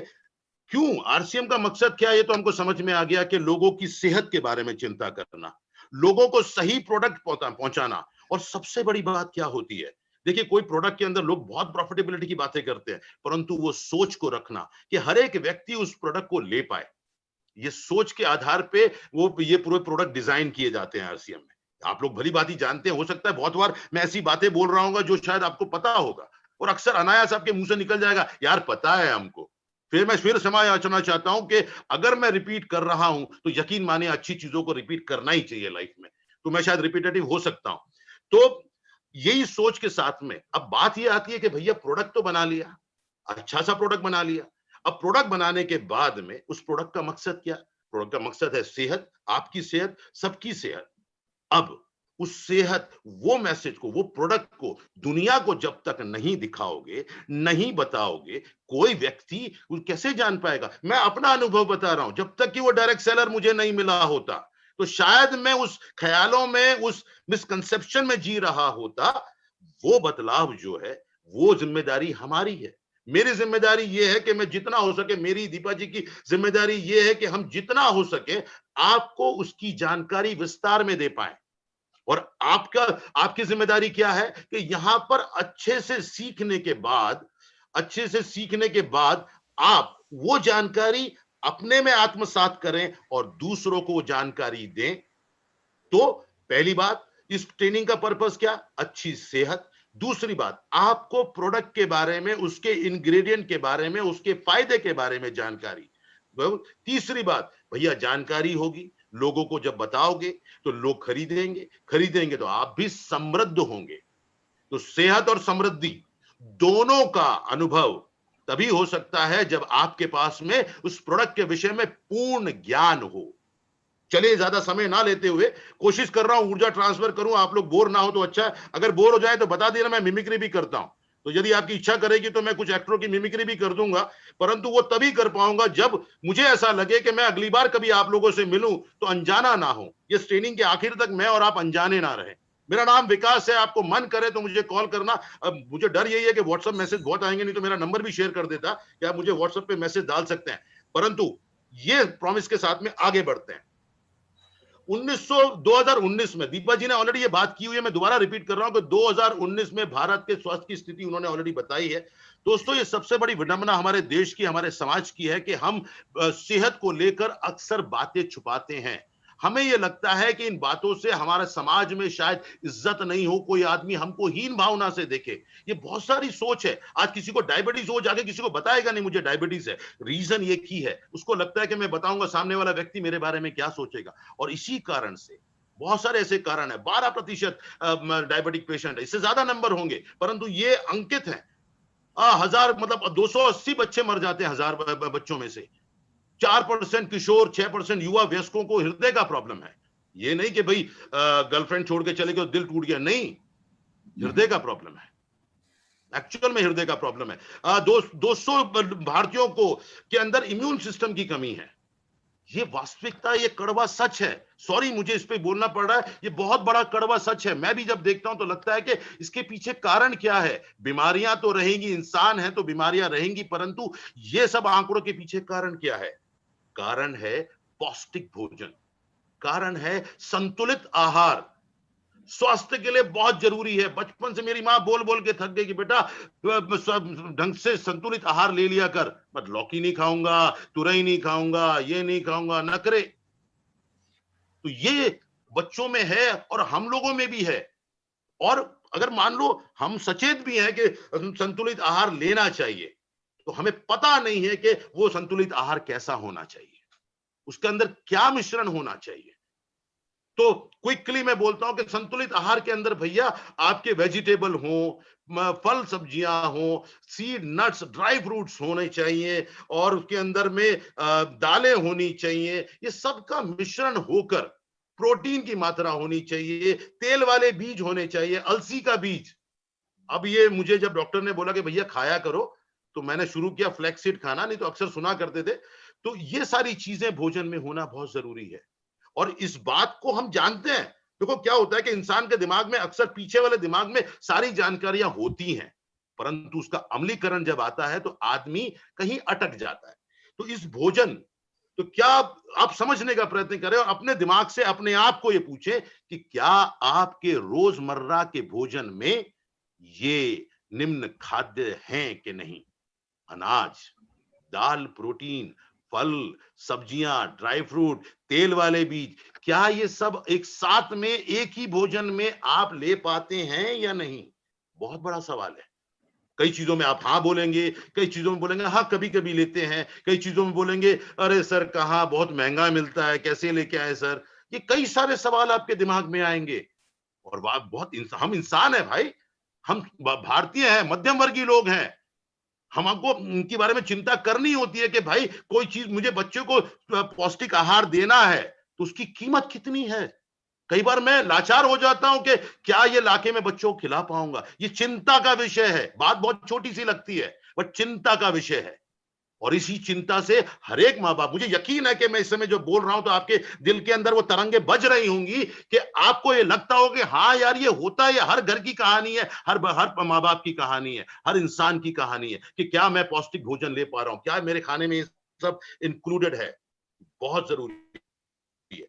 क्यों आरसीएम का मकसद क्या है, ये तो हमको समझ में आ गया कि लोगों की सेहत के बारे में चिंता करना, लोगों को सही प्रोडक्ट पहुंचाना। और सबसे बड़ी बात क्या होती है, देखिए, कोई प्रोडक्ट के अंदर लोग बहुत प्रॉफिटेबिलिटी की बातें करते हैं, परंतु वो सोच को रखना कि हर एक व्यक्ति उस प्रोडक्ट को ले पाए, ये सोच के आधार पे वो ये पूरे प्रोडक्ट डिजाइन किए जाते हैं आरसीएम में। आप लोग भली बात ही जानते हैं, हो सकता है बहुत बार मैं ऐसी बातें बोल रहा हूँ जो शायद आपको पता होगा, और अक्सर अनायास आपके मुंह से निकल जाएगा, यार पता है हमको। फिर मैं क्षमा याचना चाहता हूं कि अगर मैं रिपीट कर रहा हूं तो यकीन मानिए अच्छी चीजों को रिपीट करना ही चाहिए लाइफ में, तो मैं शायद रिपीटेटिव हो सकता हूं। तो यही सोच के साथ में अब बात यह आती है कि भैया प्रोडक्ट तो बना लिया, अच्छा सा प्रोडक्ट बना लिया, अब प्रोडक्ट बनाने के बाद में उस प्रोडक्ट का मकसद क्या? प्रोडक्ट का मकसद है सेहत, आपकी सेहत, सबकी सेहत। अब उस सेहत, वो मैसेज को, वो प्रोडक्ट को दुनिया को जब तक नहीं दिखाओगे, नहीं बताओगे, कोई व्यक्ति कैसे जान पाएगा? मैं अपना अनुभव बता रहा हूं, जब तक कि वो डायरेक्ट सेलर मुझे नहीं मिला होता, तो शायद मैं उस ख्यालों में, उस मिसकंसेप्शन में जी रहा होता। वो बदलाव जो है, वो जिम्मेदारी हमारी है। मेरी जिम्मेदारी ये है कि मैं जितना हो सके, मेरी दीपा जी की जिम्मेदारी ये है कि हम जितना हो सके आपको उसकी जानकारी विस्तार में दे पाए। और आपकी जिम्मेदारी क्या है कि यहां पर अच्छे से सीखने के बाद आप वो जानकारी अपने में आत्मसात करें और दूसरों को वो जानकारी दें। तो पहली बात, इस ट्रेनिंग का पर्पस क्या? अच्छी सेहत। दूसरी बात, आपको प्रोडक्ट के बारे में, उसके इंग्रेडिएंट के बारे में, उसके फायदे के बारे में जानकारी। तीसरी बात, भैया जानकारी होगी, लोगों को जब बताओगे तो लोग खरीदेंगे तो आप भी समृद्ध होंगे। तो सेहत और समृद्धि दोनों का अनुभव तभी हो सकता है जब आपके पास में उस प्रोडक्ट के विषय में पूर्ण ज्ञान हो। चलिए, ज्यादा समय ना लेते हुए कोशिश कर रहा हूं ऊर्जा ट्रांसफर करूं, आप लोग बोर ना हो तो अच्छा है, अगर बोर हो जाए तो बता देना, मैं मिमिक्री भी करता हूं, तो यदि आपकी इच्छा करेगी तो मैं कुछ एक्टरों की मिमिक्री भी कर दूंगा, परंतु वो तभी कर पाऊंगा जब मुझे ऐसा लगे कि मैं अगली बार कभी आप लोगों से मिलूं तो अनजाना ना हो, ये ट्रेनिंग के आखिर तक मैं और आप अनजाने ना रहे। मेरा नाम विकास है, आपको मन करे तो मुझे कॉल करना। अब मुझे डर यही है कि व्हाट्सएप मैसेज बहुत आएंगे, नहीं तो मेरा नंबर भी शेयर कर देता कि आप मुझे व्हाट्सएप पे मैसेज डाल सकते हैं, परंतु ये प्रॉमिस के साथ में आगे बढ़ते हैं। 2019 में दीपा जी ने ऑलरेडी ये बात की हुई है, मैं दोबारा रिपीट कर रहा हूं कि 2019 में भारत के स्वास्थ्य की स्थिति उन्होंने ऑलरेडी बताई है। दोस्तों, ये सबसे बड़ी विडंबना हमारे देश की, हमारे समाज की है कि हम सेहत को लेकर अक्सर बातें छुपाते हैं। हमें यह लगता है कि इन बातों से हमारे समाज में शायद इज्जत नहीं हो, कोई आदमी हमको हीन भावना से देखे। ये बहुत सारी सोच है। आज किसी को डायबिटीज हो, जाके किसी को बताएगा नहीं मुझे डायबिटीज है, रीजन ये की है, उसको लगता है कि मैं बताऊंगा सामने वाला व्यक्ति मेरे बारे में क्या सोचेगा। और इसी कारण से बहुत सारे ऐसे कारण है, 12% डायबिटिक पेशेंट है, इससे ज्यादा नंबर होंगे, परंतु ये अंकित है। 1000 मतलब 280 बच्चे मर जाते हैं 1000 बच्चों में से। 4% किशोर, 6% युवा वयस्कों को हृदय का प्रॉब्लम है। ये नहीं कि भाई गर्लफ्रेंड छोड़ के चले गए, दिल टूट गया, नहीं, हृदय का प्रॉब्लम है, एक्चुअल में हृदय का प्रॉब्लम है। 200 भारतीयों को के अंदर इम्यून सिस्टम की कमी है। ये वास्तविकता, ये कड़वा सच है। सॉरी, मुझे इस पे बोलना पड़ रहा है, ये बहुत बड़ा कड़वा सच है। मैं भी जब देखता हूं तो लगता है कि इसके पीछे कारण क्या है। बीमारियां तो रहेंगी, इंसान है तो बीमारियां रहेंगी, परंतु ये सब आंकड़ों के पीछे कारण क्या है? कारण है पौष्टिक भोजन, कारण है संतुलित आहार। स्वास्थ्य के लिए बहुत जरूरी है। बचपन से मेरी मां बोल बोल के थक गई कि बेटा ढंग से संतुलित आहार ले लिया कर, बट लौकी नहीं खाऊंगा, तुरई नहीं खाऊंगा, ये नहीं खाऊंगा, नखरे। तो ये बच्चों में है और हम लोगों में भी है। और अगर मान लो हम सचेत भी हैं कि संतुलित आहार लेना चाहिए, तो हमें पता नहीं है कि वो संतुलित आहार कैसा होना चाहिए, उसके अंदर क्या मिश्रण होना चाहिए। तो क्विकली मैं बोलता हूं कि संतुलित आहार के अंदर भैया आपके वेजिटेबल हो, फल सब्जियां हो, सीड नट्स ड्राई फ्रूट्स होने चाहिए, और उसके अंदर में दालें होनी चाहिए। ये सब का मिश्रण होकर प्रोटीन की मात्रा होनी चाहिए, तेल वाले बीज होने चाहिए, अलसी का बीज। अब ये मुझे जब डॉक्टर ने बोला कि भैया खाया करो, तो मैंने शुरू किया फ्लैक्सीड खाना, नहीं तो अक्सर सुना करते थे। तो ये सारी चीजें भोजन में होना बहुत जरूरी है, और इस बात को हम जानते हैं। देखो क्या होता है कि इंसान के दिमाग में अक्सर पीछे वाले दिमाग में सारी जानकारियां होती हैं, परंतु उसका अमलीकरण जब आता है तो आदमी कहीं अटक जाता है। तो इस भोजन, तो क्या आप समझने का प्रयत्न करें और अपने दिमाग से अपने आप को ये पूछें कि क्या आपके रोजमर्रा के भोजन में ये निम्न खाद्य हैं कि नहीं। अनाज, दाल, प्रोटीन, फल, सब्जियां, ड्राई फ्रूट, तेल वाले बीज, क्या ये सब एक साथ में एक ही भोजन में आप ले पाते हैं या नहीं? बहुत बड़ा सवाल है। कई चीजों में आप हाँ बोलेंगे, कई चीजों में बोलेंगे हाँ कभी कभी लेते हैं, कई चीजों में बोलेंगे अरे सर कहाँ, बहुत महंगा मिलता है, कैसे लेके आए सर। ये कई सारे सवाल आपके दिमाग में आएंगे। और हम इंसान है भाई, हम भारतीय हैं, मध्यम वर्गीय लोग हैं। हमको इनके बारे में चिंता करनी होती है कि भाई कोई चीज मुझे बच्चे को पौष्टिक आहार देना है तो उसकी कीमत कितनी है। कई बार मैं लाचार हो जाता हूं कि क्या ये लाके में बच्चों को खिला पाऊंगा। ये चिंता का विषय है। बात बहुत छोटी सी लगती है बट चिंता का विषय है, और इसी चिंता से हर एक माँ बाप, मुझे यकीन है कि मैं इस समय जो बोल रहा हूं तो आपके दिल के अंदर वो तरंगे बज रही होंगी कि आपको ये लगता हो कि हाँ यार ये होता है, हर घर की कहानी है, हर माँ बाप की कहानी है, हर इंसान की कहानी है कि क्या मैं पौष्टिक भोजन ले पा रहा हूं, क्या मेरे खाने में ये सब इंक्लूडेड है। बहुत जरूरी है।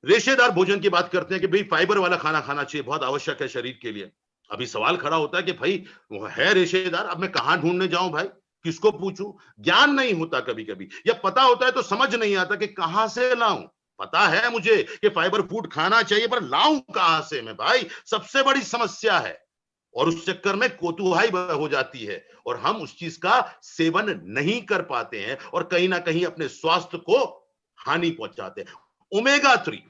रेशेदार भोजन की बात करते हैं कि भाई फाइबर वाला खाना खाना चाहिए, बहुत आवश्यक है शरीर के लिए। अभी सवाल खड़ा होता है कि भाई वो है रेशेदार, अब मैं कहां ढूंढने जाऊं भाई, किसको पूछूं। ज्ञान नहीं होता कभी कभी, या पता होता है तो समझ नहीं आता कि कहां से लाऊं। पता है मुझे कि फाइबर फूड खाना चाहिए, पर लाऊं कहां से मैं भाई, सबसे बड़ी समस्या है। और उस चक्कर में कोतुहाई हो जाती है और हम उस चीज का सेवन नहीं कर पाते हैं और कहीं ना कहीं अपने स्वास्थ्य को हानि पहुंचाते हैं। ओमेगा 3,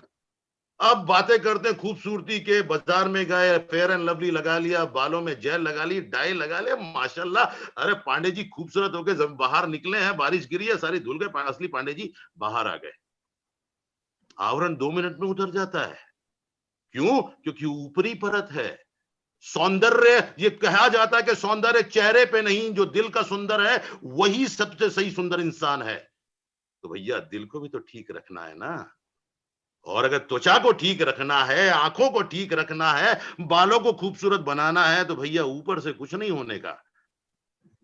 अब बातें करते हैं खूबसूरती के, बाजार में गए, फेयर एंड लवली लगा लिया, बालों में जेल लगा ली, डाई लगा लिया, माशाल्लाह। अरे पांडे जी खूबसूरत होके जब बाहर निकले हैं, बारिश गिरी है, सारी धुल गए, असली पांडे जी बाहर आ गए। आवरण 2 मिनट में उतर जाता है। क्यों? क्योंकि ऊपरी परत है। सौंदर्य, ये कहा जाता है कि सौंदर्य चेहरे पे नहीं, जो दिल का सुंदर है वही सबसे सही सुंदर इंसान है। तो भैया दिल को भी तो ठीक रखना है ना, और अगर त्वचा को ठीक रखना है, आंखों को ठीक रखना है, बालों को खूबसूरत बनाना है, तो भैया ऊपर से कुछ नहीं होने का,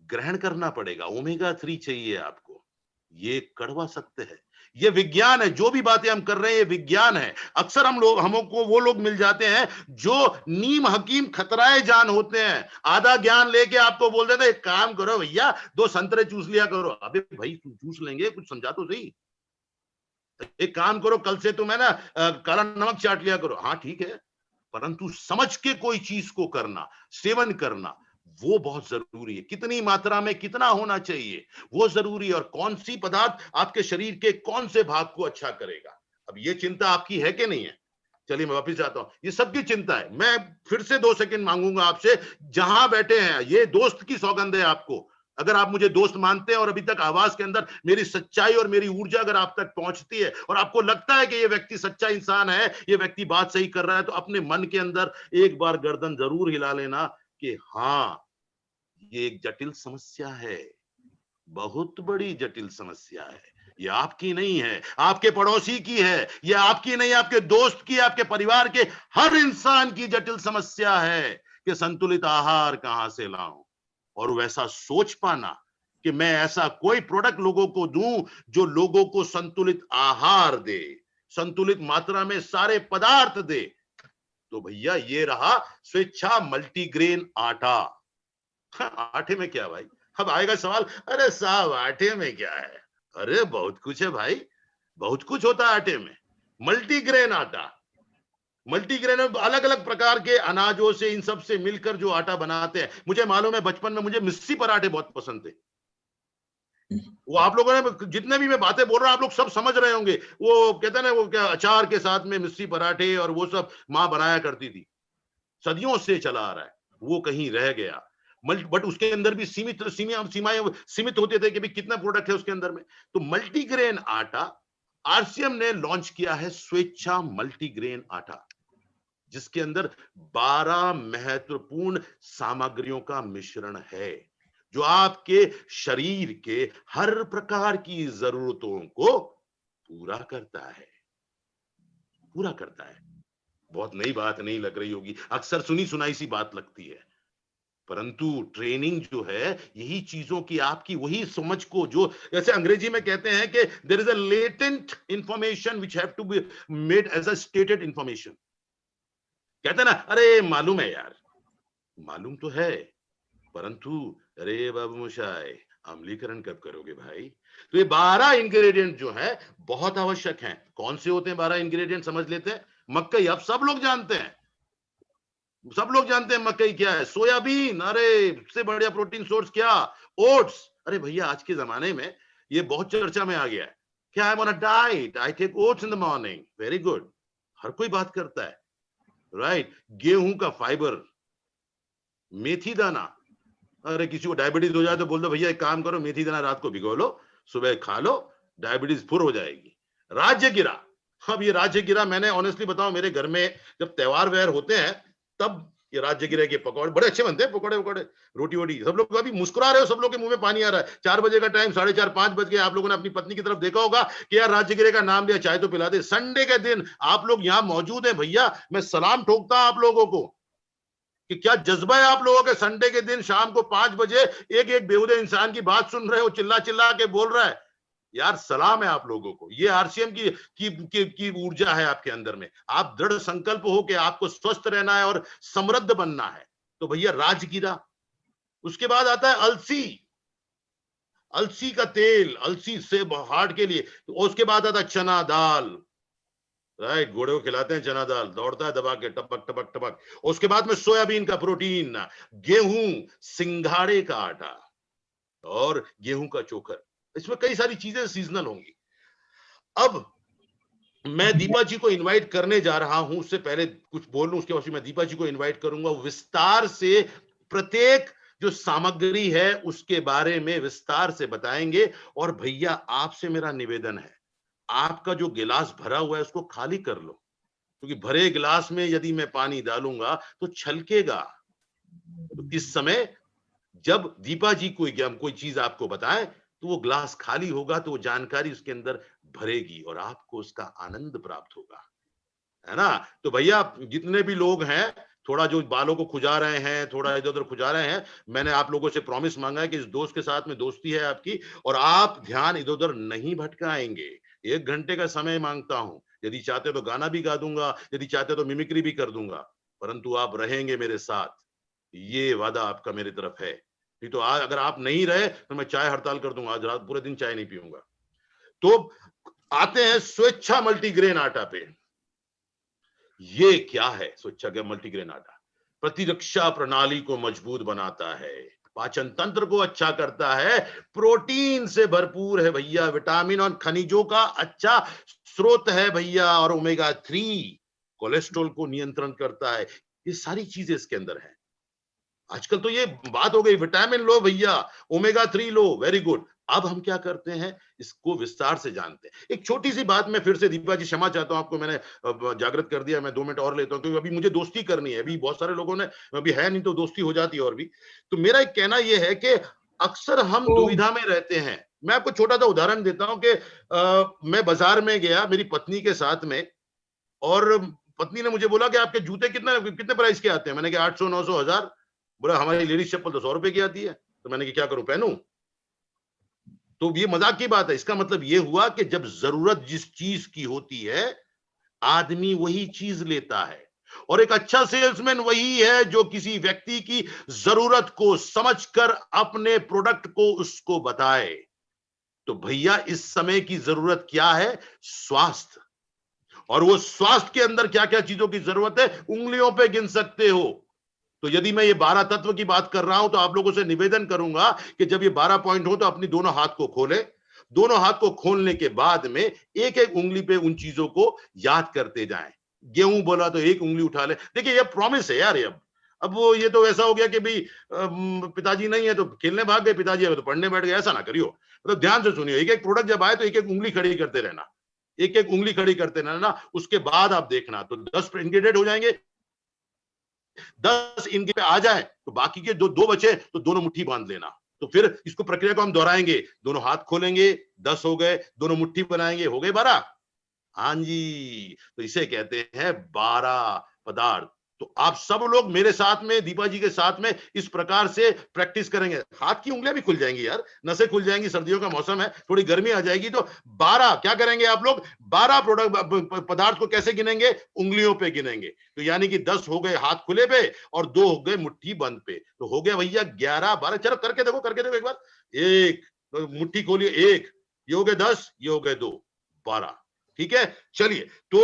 ग्रहण करना पड़ेगा। ओमेगा 3 चाहिए आपको। ये कड़वा सत्य है, ये विज्ञान है। जो भी बातें हम कर रहे हैं ये विज्ञान है। अक्सर हमको वो लोग मिल जाते हैं जो नीम हकीम खतराए जान होते हैं, आधा ज्ञान लेके आपको बोल देते हैं एक काम करो भैया 2 संतरे चूस लिया करो। अबे भाई चूस लेंगे, कुछ समझा तो सही। एक काम करो, कल से तुम है ना काला नमक चाट लिया करो। हाँ ठीक है, परंतु समझ के कोई चीज को करना, सेवन करना, वो बहुत जरूरी है। कितनी मात्रा में कितना होना चाहिए वो जरूरी है, और कौन सी पदार्थ आपके शरीर के कौन से भाग को अच्छा करेगा। अब ये चिंता आपकी है कि नहीं है? चलिए मैं वापिस जाता हूं, ये सबकी चिंता है। मैं फिर से 2 सेकंड मांगूंगा आपसे, जहां बैठे हैं, ये दोस्त की सौगंध है आपको। अगर आप मुझे दोस्त मानते हैं और अभी तक आवाज के अंदर मेरी सच्चाई और मेरी ऊर्जा अगर आप तक पहुंचती है और आपको लगता है कि ये व्यक्ति सच्चा इंसान है, ये व्यक्ति बात सही कर रहा है, तो अपने मन के अंदर एक बार गर्दन जरूर हिला लेना कि हाँ ये एक जटिल समस्या है, बहुत बड़ी जटिल समस्या है। ये आपकी नहीं है, आपके पड़ोसी की है, ये आपकी नहीं, आपके दोस्त की, आपके परिवार के हर इंसान की जटिल समस्या है कि संतुलित आहार कहां से लाऊं। और वैसा सोच पाना कि मैं ऐसा कोई प्रोडक्ट लोगों को दूं जो लोगों को संतुलित आहार दे, संतुलित मात्रा में सारे पदार्थ दे। तो भैया ये रहा स्वेच्छा मल्टीग्रेन आटा। आटे में क्या भाई? अब आएगा सवाल, अरे साहब आटे में क्या है? अरे बहुत कुछ है भाई, बहुत कुछ होता है आटे में। मल्टीग्रेन आटा, मल्टीग्रेन अलग अलग प्रकार के अनाजों से, इन सब से मिलकर जो आटा बनाते हैं। मुझे मालूम है बचपन में मुझे मिस्सी पराठे बहुत पसंद थे। वो आप लोगों ने जितने भी मैं बातें बोल रहा हूं आप लोग सब समझ रहे होंगे। वो कहते हैं ना, वो क्या अचार के साथ में मिस्री पराठे और वो सब माँ बनाया करती थी, सदियों से चला आ रहा है, वो कहीं रह गया। बट उसके अंदर भी सीमाएं सीमित होते थे कि भाई कितना प्रोडक्ट है उसके अंदर में। तो मल्टीग्रेन आटा, आरसीएम ने लॉन्च किया है स्वेच्छा मल्टीग्रेन आटा, जिसके अंदर 12 महत्वपूर्ण सामग्रियों का मिश्रण है, जो आपके शरीर के हर प्रकार की जरूरतों को पूरा करता है, पूरा करता है। बहुत नई बात नहीं लग रही होगी, अक्सर सुनी सुनाई सी बात लगती है, परंतु ट्रेनिंग जो है यही चीजों की आपकी वही समझ को, जो जैसे अंग्रेजी में कहते हैं कि there is a latent information which have to be made as a stated information. कहते हैं ना, अरे मालूम है यार, मालूम तो है, परंतु अरे बाबू मोशाय अम्लीकरण कब करोगे भाई? तो ये 12 इंग्रेडिएंट जो है बहुत आवश्यक हैं। कौन से होते हैं 12 इंग्रेडिएंट समझ लेते हैं। मकई, अब सब लोग जानते हैं, सब लोग जानते हैं मकई क्या है। सोयाबीन, अरे इससे बढ़िया प्रोटीन सोर्स क्या। ओट्स, अरे भैया आज के जमाने में ये बहुत चर्चा में आ गया है, क्या I am on a diet, I take oats in the morning, very good, हर कोई बात करता है, राइट। गेहूं का फाइबर, मेथी दाना, अरे किसी को डायबिटीज हो जाए तो बोल दो भैया एक काम करो, मेथी दाना रात को भिगो लो, सुबह खा लो, डायबिटीज फुर हो जाएगी। राजगिरा, अब ये राजगिरा मैंने ऑनेस्टली बताऊं, मेरे घर में जब त्योहार व्योहार होते हैं तब ये राजगिरा के पकौड़े बड़े अच्छे बनते हैं, पकौड़े वकौड़े, रोटी वोटी। सब लोग अभी मुस्कुरा रहे हो, सब लोग के मुंह में पानी आ रहा है। 4 बजे का टाइम, 4:30 5 बज गए, आप लोगों ने अपनी पत्नी की तरफ देखा होगा कि यार राजगिरे का नाम लिया, चाय तो पिला दे। संडे के दिन आप लोग यहाँ मौजूद है भैया, मैं सलाम ठोकता हूं आप लोगों को कि क्या जज्बा है आप लोगों के। संडे के दिन शाम को 5 बजे एक एक बेहुदे इंसान की बात सुन रहे हो, चिल्ला चिल्ला के बोल रहा है, यार सलाम है आप लोगों को। ये आरसीएम की ऊर्जा है आपके अंदर में। आप दृढ़ संकल्प हो कि आपको स्वस्थ रहना है और समृद्ध बनना है, तो भैया राजगिरा। उसके बाद आता है अलसी, अलसी का तेल, अलसी से हार्ट के लिए। तो उसके बाद आता है चना दाल, राइट, घोड़े को खिलाते हैं चना दाल, दौड़ता है दबा के टपक टपक टपक। उसके बाद में सोयाबीन का प्रोटीन, गेहूं, सिंघाड़े का आटा और गेहूं का चोकर। इसमें कई सारी चीजें सीजनल होंगी। अब मैं दीपा जी को इनवाइट करने जा रहा हूं, उससे पहले कुछ बोल लूं, उसके बाद मैं दीपा जी को इनवाइट करूंगा, विस्तार से प्रत्येक जो सामग्री है उसके बारे में विस्तार से बताएंगे। और भैया आपसे मेरा निवेदन है, आपका जो गिलास भरा हुआ है उसको खाली कर लो, क्योंकि भरे गिलास में यदि मैं पानी डालूंगा तो छलकेगा। तो इस समय जब दीपा जी कोई चीज आपको बताए तो वो ग्लास खाली होगा, तो वो जानकारी उसके अंदर भरेगी और आपको उसका आनंद प्राप्त होगा, है ना। तो भैया जितने भी लोग हैं, थोड़ा जो बालों को खुजा रहे हैं, थोड़ा इधर उधर खुजा रहे हैं, मैंने आप लोगों से प्रॉमिस मांगा है कि इस दोस्त के साथ में दोस्ती है आपकी और आप ध्यान इधर उधर नहीं भटकाएंगे। 1 घंटे का समय मांगता हूं, यदि चाहते तो गाना भी गा दूंगा, यदि चाहते तो मिमिक्री भी कर दूंगा, परंतु आप रहेंगे मेरे साथ, ये वादा आपका मेरी तरफ है। तो आज अगर आप नहीं रहे तो मैं चाय हड़ताल कर दूंगा, आज रात पूरे दिन चाय नहीं पीऊंगा। तो आते हैं स्वेच्छा मल्टीग्रेन आटा पे। ये क्या है स्वेच्छा का मल्टीग्रेन आटा? प्रतिरक्षा प्रणाली को मजबूत बनाता है, पाचन तंत्र को अच्छा करता है, प्रोटीन से भरपूर है भैया, विटामिन और खनिजों का अच्छा स्रोत है भैया, और ओमेगा 3 कोलेस्ट्रॉल को नियंत्रण करता है। ये सारी चीजें इसके अंदर है। आजकल तो ये बात हो गई विटामिन लो भैया, ओमेगा 3 लो, वेरी गुड। अब हम क्या करते हैं, इसको विस्तार से जानते हैं। एक छोटी सी बात मैं फिर से, दीपा जी क्षमा चाहता हूं आपको, मैंने जागृत कर दिया, मैं 2 मिनट और लेता हूं क्योंकि अभी मुझे दोस्ती करनी है। अभी बहुत सारे लोगों ने, अभी है नहीं तो दोस्ती हो जाती है और भी। तो मेरा एक कहना यह है कि अक्सर हम दुविधा में रहते हैं। मैं आपको छोटा सा उदाहरण देता हूं कि मैं बाजार में गया मेरी पत्नी के साथ में, और पत्नी ने मुझे बोला कि आपके जूते कितने प्राइस के आते हैं? मैंने कहा 800 900 1000। बोला हमारी लेडीज चप्पल तो 100 रुपए की आती है। तो मैंने क्या करूं, पहनूं? तो ये मजाक की बात है। इसका मतलब ये हुआ कि जब जरूरत जिस चीज की होती है आदमी वही चीज लेता है, और एक अच्छा सेल्समैन वही है जो किसी व्यक्ति की जरूरत को समझकर अपने प्रोडक्ट को उसको बताए। तो भैया इस समय की जरूरत क्या है? स्वास्थ्य। और वो स्वास्थ्य के अंदर क्या क्या चीजों की जरूरत है, उंगलियों पे गिन सकते हो। तो यदि मैं ये 12 तत्व की बात कर रहा हूं तो आप लोगों से निवेदन करूंगा कि जब ये 12 पॉइंट हो तो अपनी दोनों हाथ को खोले, दोनों हाथ को खोलने के बाद में एक एक उंगली पे उन चीजों को याद करते जाएं। गेहूं बोला तो एक उंगली उठा ले। देखिए ये प्रॉमिस है यार। अब वो ये तो ऐसा हो गया कि भाई पिताजी नहीं है तो खेलने भाग गए, पिताजी है तो पढ़ने बैठ गए, ऐसा ना करियो। मतलब ध्यान से सुनियो, एक एक प्रोडक्ट जब आए तो एक एक उंगली खड़ी करते रहना, एक एक उंगली खड़ी करते रहना। उसके बाद आप देखना तो 10 इंग्रेडिएंट हो जाएंगे। 10 इनके पे आ जाए तो बाकी के दो बचे तो दोनों मुट्ठी बांध लेना। तो फिर इसको प्रक्रिया को हम दोहराएंगे, दोनों हाथ खोलेंगे, 10 हो गए, दोनों मुट्ठी बनाएंगे, हो गए 12। हाँ जी, तो इसे कहते हैं 12 पदार्थ। तो आप सब लोग मेरे साथ में, दीपा जी के साथ में इस प्रकार से प्रैक्टिस करेंगे। हाथ की उंगलियां भी खुल जाएंगी यार, नसें खुल जाएंगी, सर्दियों का मौसम है, थोड़ी गर्मी आ जाएगी। तो 12 क्या करेंगे आप लोग, 12 प्रोडक्ट पदार्थ को कैसे गिनेंगे, उंगलियों पे गिनेंगे। तो यानी कि 10 हो गए हाथ खुले पे और 2 हो गए मुट्ठी बंद पे, तो हो गया भैया 11 12। चलो करके देखो एक बार। एक तो मुट्ठी खोलिए, एक, ये हो गए 10, ये हो गए 2, 12। ठीक है, चलिए। तो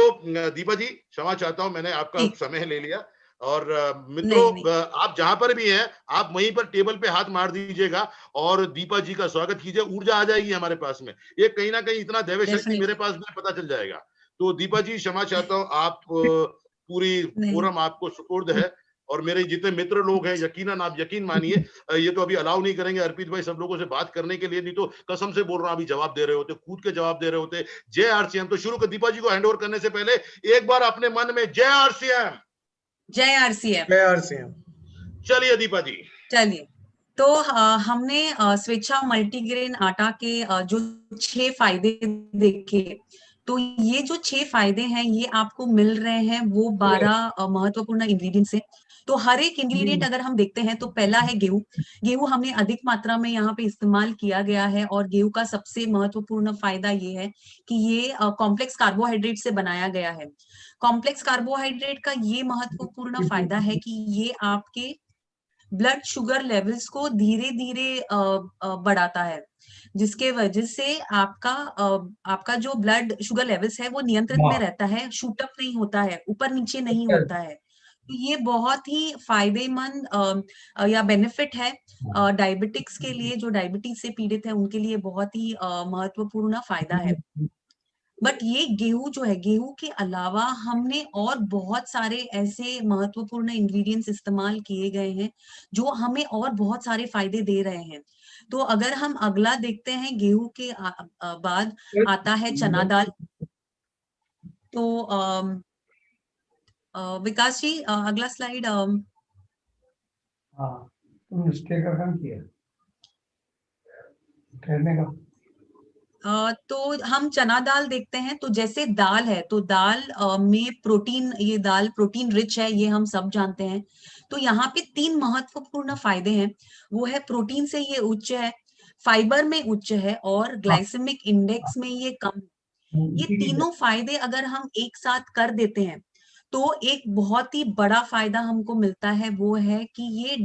दीपा जी क्षमा चाहता हूं, मैंने आपका समय ले लिया। और मित्रों आप जहां पर भी हैं आप वहीं पर टेबल पे हाथ मार दीजिएगा और दीपा जी का स्वागत कीजिए। ऊर्जा आ जाएगी हमारे पास में, ये कहीं ना कहीं इतना दैव शक्ति मेरे पास में पता चल जाएगा। तो दीपा जी क्षमा चाहता हूं, आप पूरी फोरम आपको सुपुर्द है। और मेरे जितने मित्र लोग हैं, यकीनन आप यकीन मानिए, ये तो अभी अलाउ नहीं करेंगे अर्पित भाई सब लोगों से बात करने के लिए, नहीं तो कसम से बोल रहा हूं अभी जवाब दे रहे होते, कूद के जवाब दे रहे होते। जय आरसीएम। तो शुरू कर, दीपा जी को हैंड ओवर करने से पहले एक बार अपने मन में जय आरसीएम,
जय आरसीएम,
जय आरसीएम।
चलिए दीपा जी।
चलिए, तो हमने स्वेच्छा मल्टीग्रेन आटा के जो 6 फायदे देखे, तो ये जो 6 फायदे हैं ये आपको मिल रहे हैं वो 12 महत्वपूर्ण इंग्रेडिएंट्स से। तो हर एक इंग्रेडिएंट अगर हम देखते हैं तो पहला है गेहूं। गेहूं हमने अधिक मात्रा में यहाँ पे इस्तेमाल किया गया है और गेहूं का सबसे महत्वपूर्ण फायदा ये है कि ये कॉम्प्लेक्स कार्बोहाइड्रेट से बनाया गया है। कॉम्प्लेक्स कार्बोहाइड्रेट का ये महत्वपूर्ण फायदा है कि ये आपके ब्लड शुगर लेवल्स को धीरे धीरे बढ़ाता है, जिसके वजह से आपका जो ब्लड शुगर लेवल्स है वो नियंत्रित में रहता है, शूट अप नहीं होता है, ऊपर नीचे नहीं होता है। तो ये बहुत ही फायदेमंद या बेनिफिट है डायबिटिक्स के लिए, जो डायबिटीज से पीड़ित है उनके लिए बहुत ही महत्वपूर्ण फायदा है। बट ये गेहूं जो है, गेहूं के अलावा हमने और बहुत सारे ऐसे महत्वपूर्ण इंग्रेडिएंट्स इस्तेमाल किए गए हैं जो हमें और बहुत सारे फायदे दे रहे हैं। तो अगर हम अगला देखते हैं, गेहूं के बाद आता है चना दाल। तो विकास जी अगला स्लाइड।
तुम स्टे का काम किया ठहरने का।
तो हम चना दाल देखते हैं। तो जैसे दाल है तो दाल में प्रोटीन, ये दाल प्रोटीन रिच है, ये हम सब जानते हैं। तो यहाँ पे 3 महत्वपूर्ण फायदे हैं। वो है प्रोटीन से ये उच्च है, फाइबर में उच्च है और ग्लाइसेमिक इंडेक्स में ये कम। ये तीनों फायदे अगर हम एक साथ कर देते हैं तो एक बहुत ही बड़ा फायदा हमको मिलता है, वो है कि ये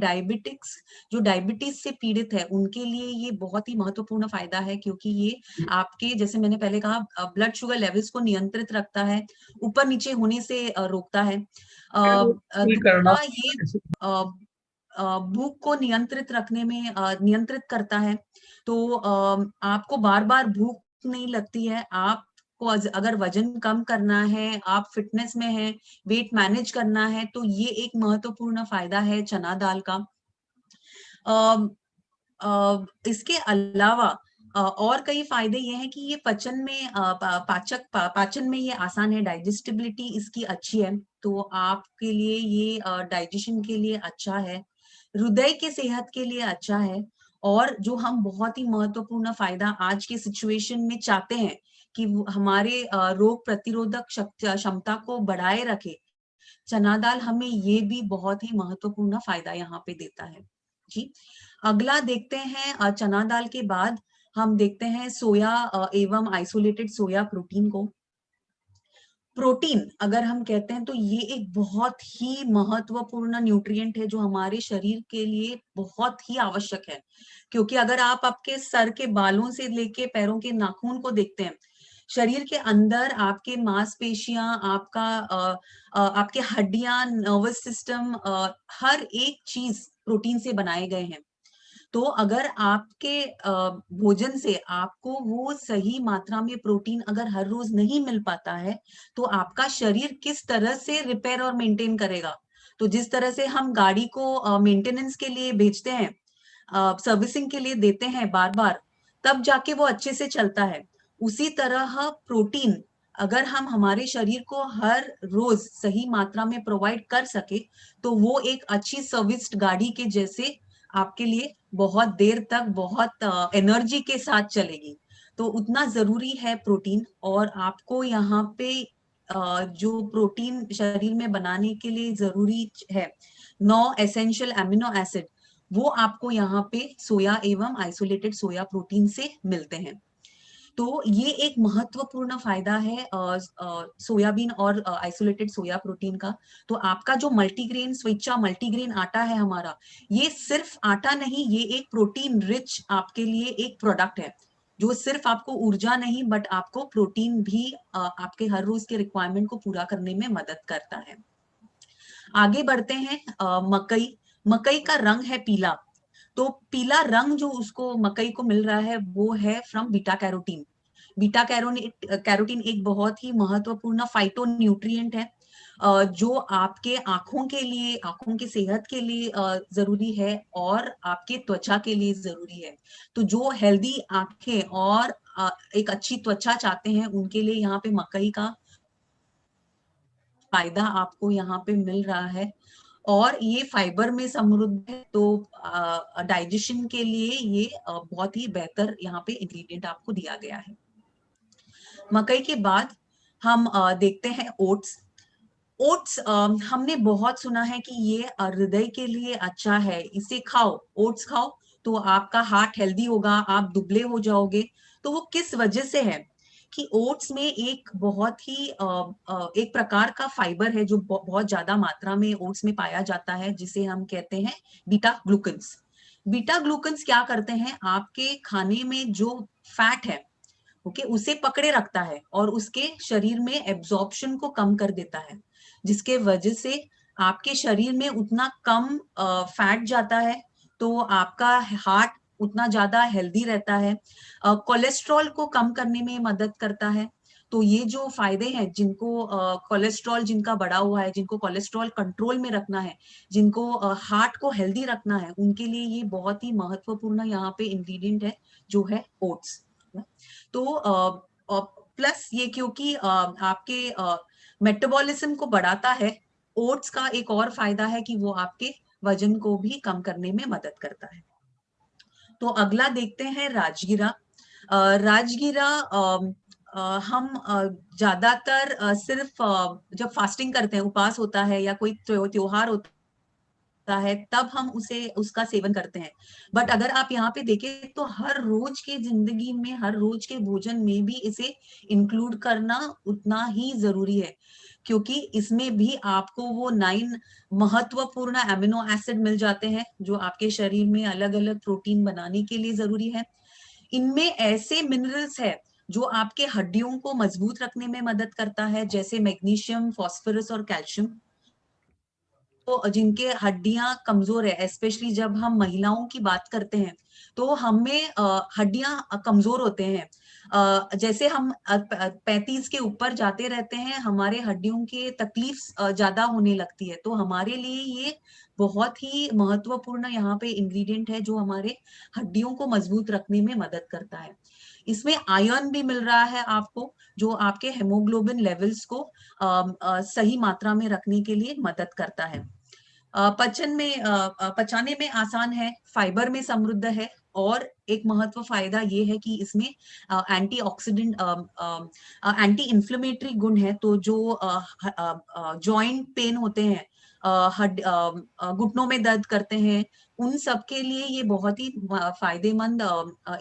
जो डायबिटीज से पीड़ित है उनके लिए ये बहुत ही महत्वपूर्ण फायदा है, क्योंकि ये आपके, जैसे मैंने पहले कहा, ब्लड शुगर लेवल्स को नियंत्रित रखता है, ऊपर नीचे होने से रोकता है। दूसरा, ये भूख को नियंत्रित रखने में नियंत्रित करता है। तो आपको बार बार भूख नहीं लगती है। आप को अगर वजन कम करना है, आप फिटनेस में हैं, वेट मैनेज करना है, तो ये एक महत्वपूर्ण फायदा है चना दाल का। इसके अलावा और कई फायदे ये हैं कि ये पाचन में ये आसान है, डाइजेस्टिबिलिटी इसकी अच्छी है, तो आपके लिए ये डाइजेशन के लिए अच्छा है, हृदय के सेहत के लिए अच्छा है। और जो हम बहुत ही महत्वपूर्ण फायदा आज के सिचुएशन में चाहते हैं कि हमारे रोग प्रतिरोधक क्षमता को बढ़ाए रखे, चना दाल हमें ये भी बहुत ही महत्वपूर्ण फायदा यहाँ पे देता है जी। अगला देखते हैं, चना दाल के बाद हम देखते हैं सोया एवं आइसोलेटेड सोया प्रोटीन को। प्रोटीन अगर हम कहते हैं तो ये एक बहुत ही महत्वपूर्ण न्यूट्रिएंट है जो हमारे शरीर के लिए बहुत ही आवश्यक है, क्योंकि अगर आप आपके सर के बालों से लेके पैरों के नाखून को देखते हैं शरीर के अंदर आपके मांसपेशियां, आपके हड्डियां, नर्वस सिस्टम, हर एक चीज प्रोटीन से बनाए गए हैं। तो अगर आपके भोजन से आपको वो सही मात्रा में प्रोटीन अगर हर रोज नहीं मिल पाता है, तो आपका शरीर किस तरह से रिपेयर और मेंटेन करेगा? तो जिस तरह से हम गाड़ी को मेंटेनेंस के लिए भेजते हैं, सर्विसिंग के लिए देते हैं बार बार, तब जाके वो अच्छे से चलता है। उसी तरह प्रोटीन अगर हम हमारे शरीर को हर रोज सही मात्रा में प्रोवाइड कर सके, तो वो एक अच्छी सर्विस्ड गाड़ी के जैसे आपके लिए बहुत देर तक बहुत एनर्जी के साथ चलेगी। तो उतना जरूरी है प्रोटीन। और आपको यहाँ पे जो प्रोटीन शरीर में बनाने के लिए जरूरी है 9 एसेंशियल अमीनो एसिड, वो आपको यहाँ पे सोया एवं आइसोलेटेड सोया प्रोटीन से मिलते हैं। तो ये एक महत्वपूर्ण फायदा है सोयाबीन और आइसोलेटेड सोया प्रोटीन का। तो आपका जो मल्टीग्रेन स्विचा मल्टीग्रेन आटा है हमारा, ये सिर्फ आटा नहीं, ये एक प्रोटीन रिच आपके लिए एक प्रोडक्ट है जो सिर्फ आपको ऊर्जा नहीं बट आपको प्रोटीन भी आपके हर रोज के रिक्वायरमेंट को पूरा करने में मदद करता है। आगे बढ़ते हैं। मकई, मकई का रंग है पीला। तो पीला रंग जो उसको मकई को मिल रहा है वो है from beta carotene. Beta carotene एक बहुत ही महत्वपूर्ण फाइटो न्यूट्रिएंट है जो आपके आंखों के लिए, आंखों की सेहत के लिए जरूरी है और आपके त्वचा के लिए जरूरी है। तो जो हेल्दी आंखें और एक अच्छी त्वचा चाहते हैं उनके लिए यहाँ पे मकई का फायदा आपको यहाँ पे मिल रहा है। और ये फाइबर में समृद्ध है, तो डाइजेशन के लिए ये बहुत ही बेहतर यहाँ पे इंग्रेडिएंट आपको दिया गया है। मकई के बाद हम देखते हैं ओट्स। ओट्स हमने बहुत सुना है कि ये हृदय के लिए अच्छा है, इसे खाओ, ओट्स खाओ तो आपका हार्ट हेल्दी होगा, आप दुबले हो जाओगे। तो वो किस वजह से है कि ओट्स में एक बहुत ही एक प्रकार का फाइबर है जो बहुत ज्यादा मात्रा में ओट्स में पाया जाता है, जिसे हम कहते हैं बीटा ग्लूकन्स। बीटा ग्लूकन्स क्या करते हैं, आपके खाने में जो फैट है उसे पकड़े रखता है और उसके शरीर में एब्जॉर्प्शन को कम कर देता है, जिसके वजह से आपके शरीर में उतना कम फैट जाता है, तो आपका हार्ट उतना ज्यादा हेल्दी रहता है। कोलेस्ट्रॉल को कम करने में मदद करता है। तो ये जो फायदे हैं, जिनको कोलेस्ट्रॉल जिनका बढ़ा हुआ है, जिनको कोलेस्ट्रॉल कंट्रोल में रखना है, जिनको हार्ट को हेल्दी रखना है, उनके लिए ये बहुत ही महत्वपूर्ण यहाँ पे इंग्रेडिएंट है जो है ओट्स। तो प्लस ये क्योंकि आपके मेटाबॉलिज्म को बढ़ाता है, ओट्स का एक और फायदा है कि वो आपके वजन को भी कम करने में मदद करता है। तो अगला देखते हैं राजगीरा। राजगीरा हम ज्यादातर सिर्फ जब फास्टिंग करते हैं, उपवास होता है या कोई त्योहार होता है, तब हम उसका सेवन करते हैं। बट अगर आप यहाँ पे देखें तो हर रोज की जिंदगी में, हर रोज के भोजन में भी इसे इंक्लूड करना उतना ही जरूरी है, क्योंकि इसमें भी आपको वो 9 महत्वपूर्ण अमीनो एसिड मिल जाते हैं जो आपके शरीर में अलग अलग प्रोटीन बनाने के लिए जरूरी है। इनमें ऐसे मिनरल्स है जो आपके हड्डियों को मजबूत रखने में मदद करता है, जैसे मैग्नीशियम, फास्फोरस और कैल्शियम। तो जिनके हड्डियां कमजोर है, स्पेशली जब हम महिलाओं की बात करते हैं तो हमें हड्डियां कमजोर होते हैं। जैसे हम 35 के ऊपर जाते रहते हैं, हमारे हड्डियों की तकलीफ ज्यादा होने लगती है। तो हमारे लिए ये बहुत ही महत्वपूर्ण यहाँ पे इंग्रेडिएंट है जो हमारे हड्डियों को मजबूत रखने में मदद करता है। इसमें आयरन भी मिल रहा है आपको, जो आपके हेमोग्लोबिन लेवल्स को सही मात्रा में रखने के लिए मदद करता है। पचाने में आसान है, फाइबर में समृद्ध है, और एक महत्व फायदा ये है कि इसमें एंटीऑक्सीडेंट, एंटी इंफ्लेमेटरी गुण है। तो जो जॉइंट पेन होते हैं, घुटनों में दर्द करते हैं, उन सब के लिए ये बहुत ही फायदेमंद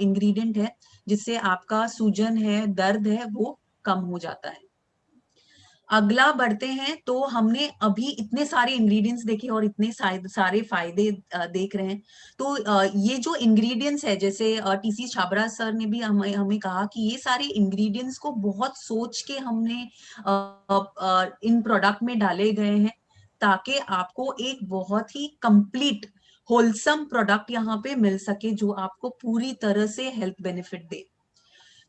इंग्रेडिएंट है, जिससे आपका सूजन है, दर्द है, वो कम हो जाता है। अगला बढ़ते हैं, तो हमने अभी इतने सारे इंग्रेडिएंट्स देखे और इतने सारे फायदे देख रहे हैं। तो ये जो इंग्रेडिएंट्स है, जैसे टीसी छाबड़ा सर ने भी हमें कहा कि ये सारे इंग्रेडिएंट्स को बहुत सोच के हमने इन प्रोडक्ट में डाले गए हैं, ताकि आपको एक बहुत ही कंप्लीट होलसम प्रोडक्ट यहाँ पे मिल सके, जो आपको पूरी तरह से हेल्थ बेनिफिट दे।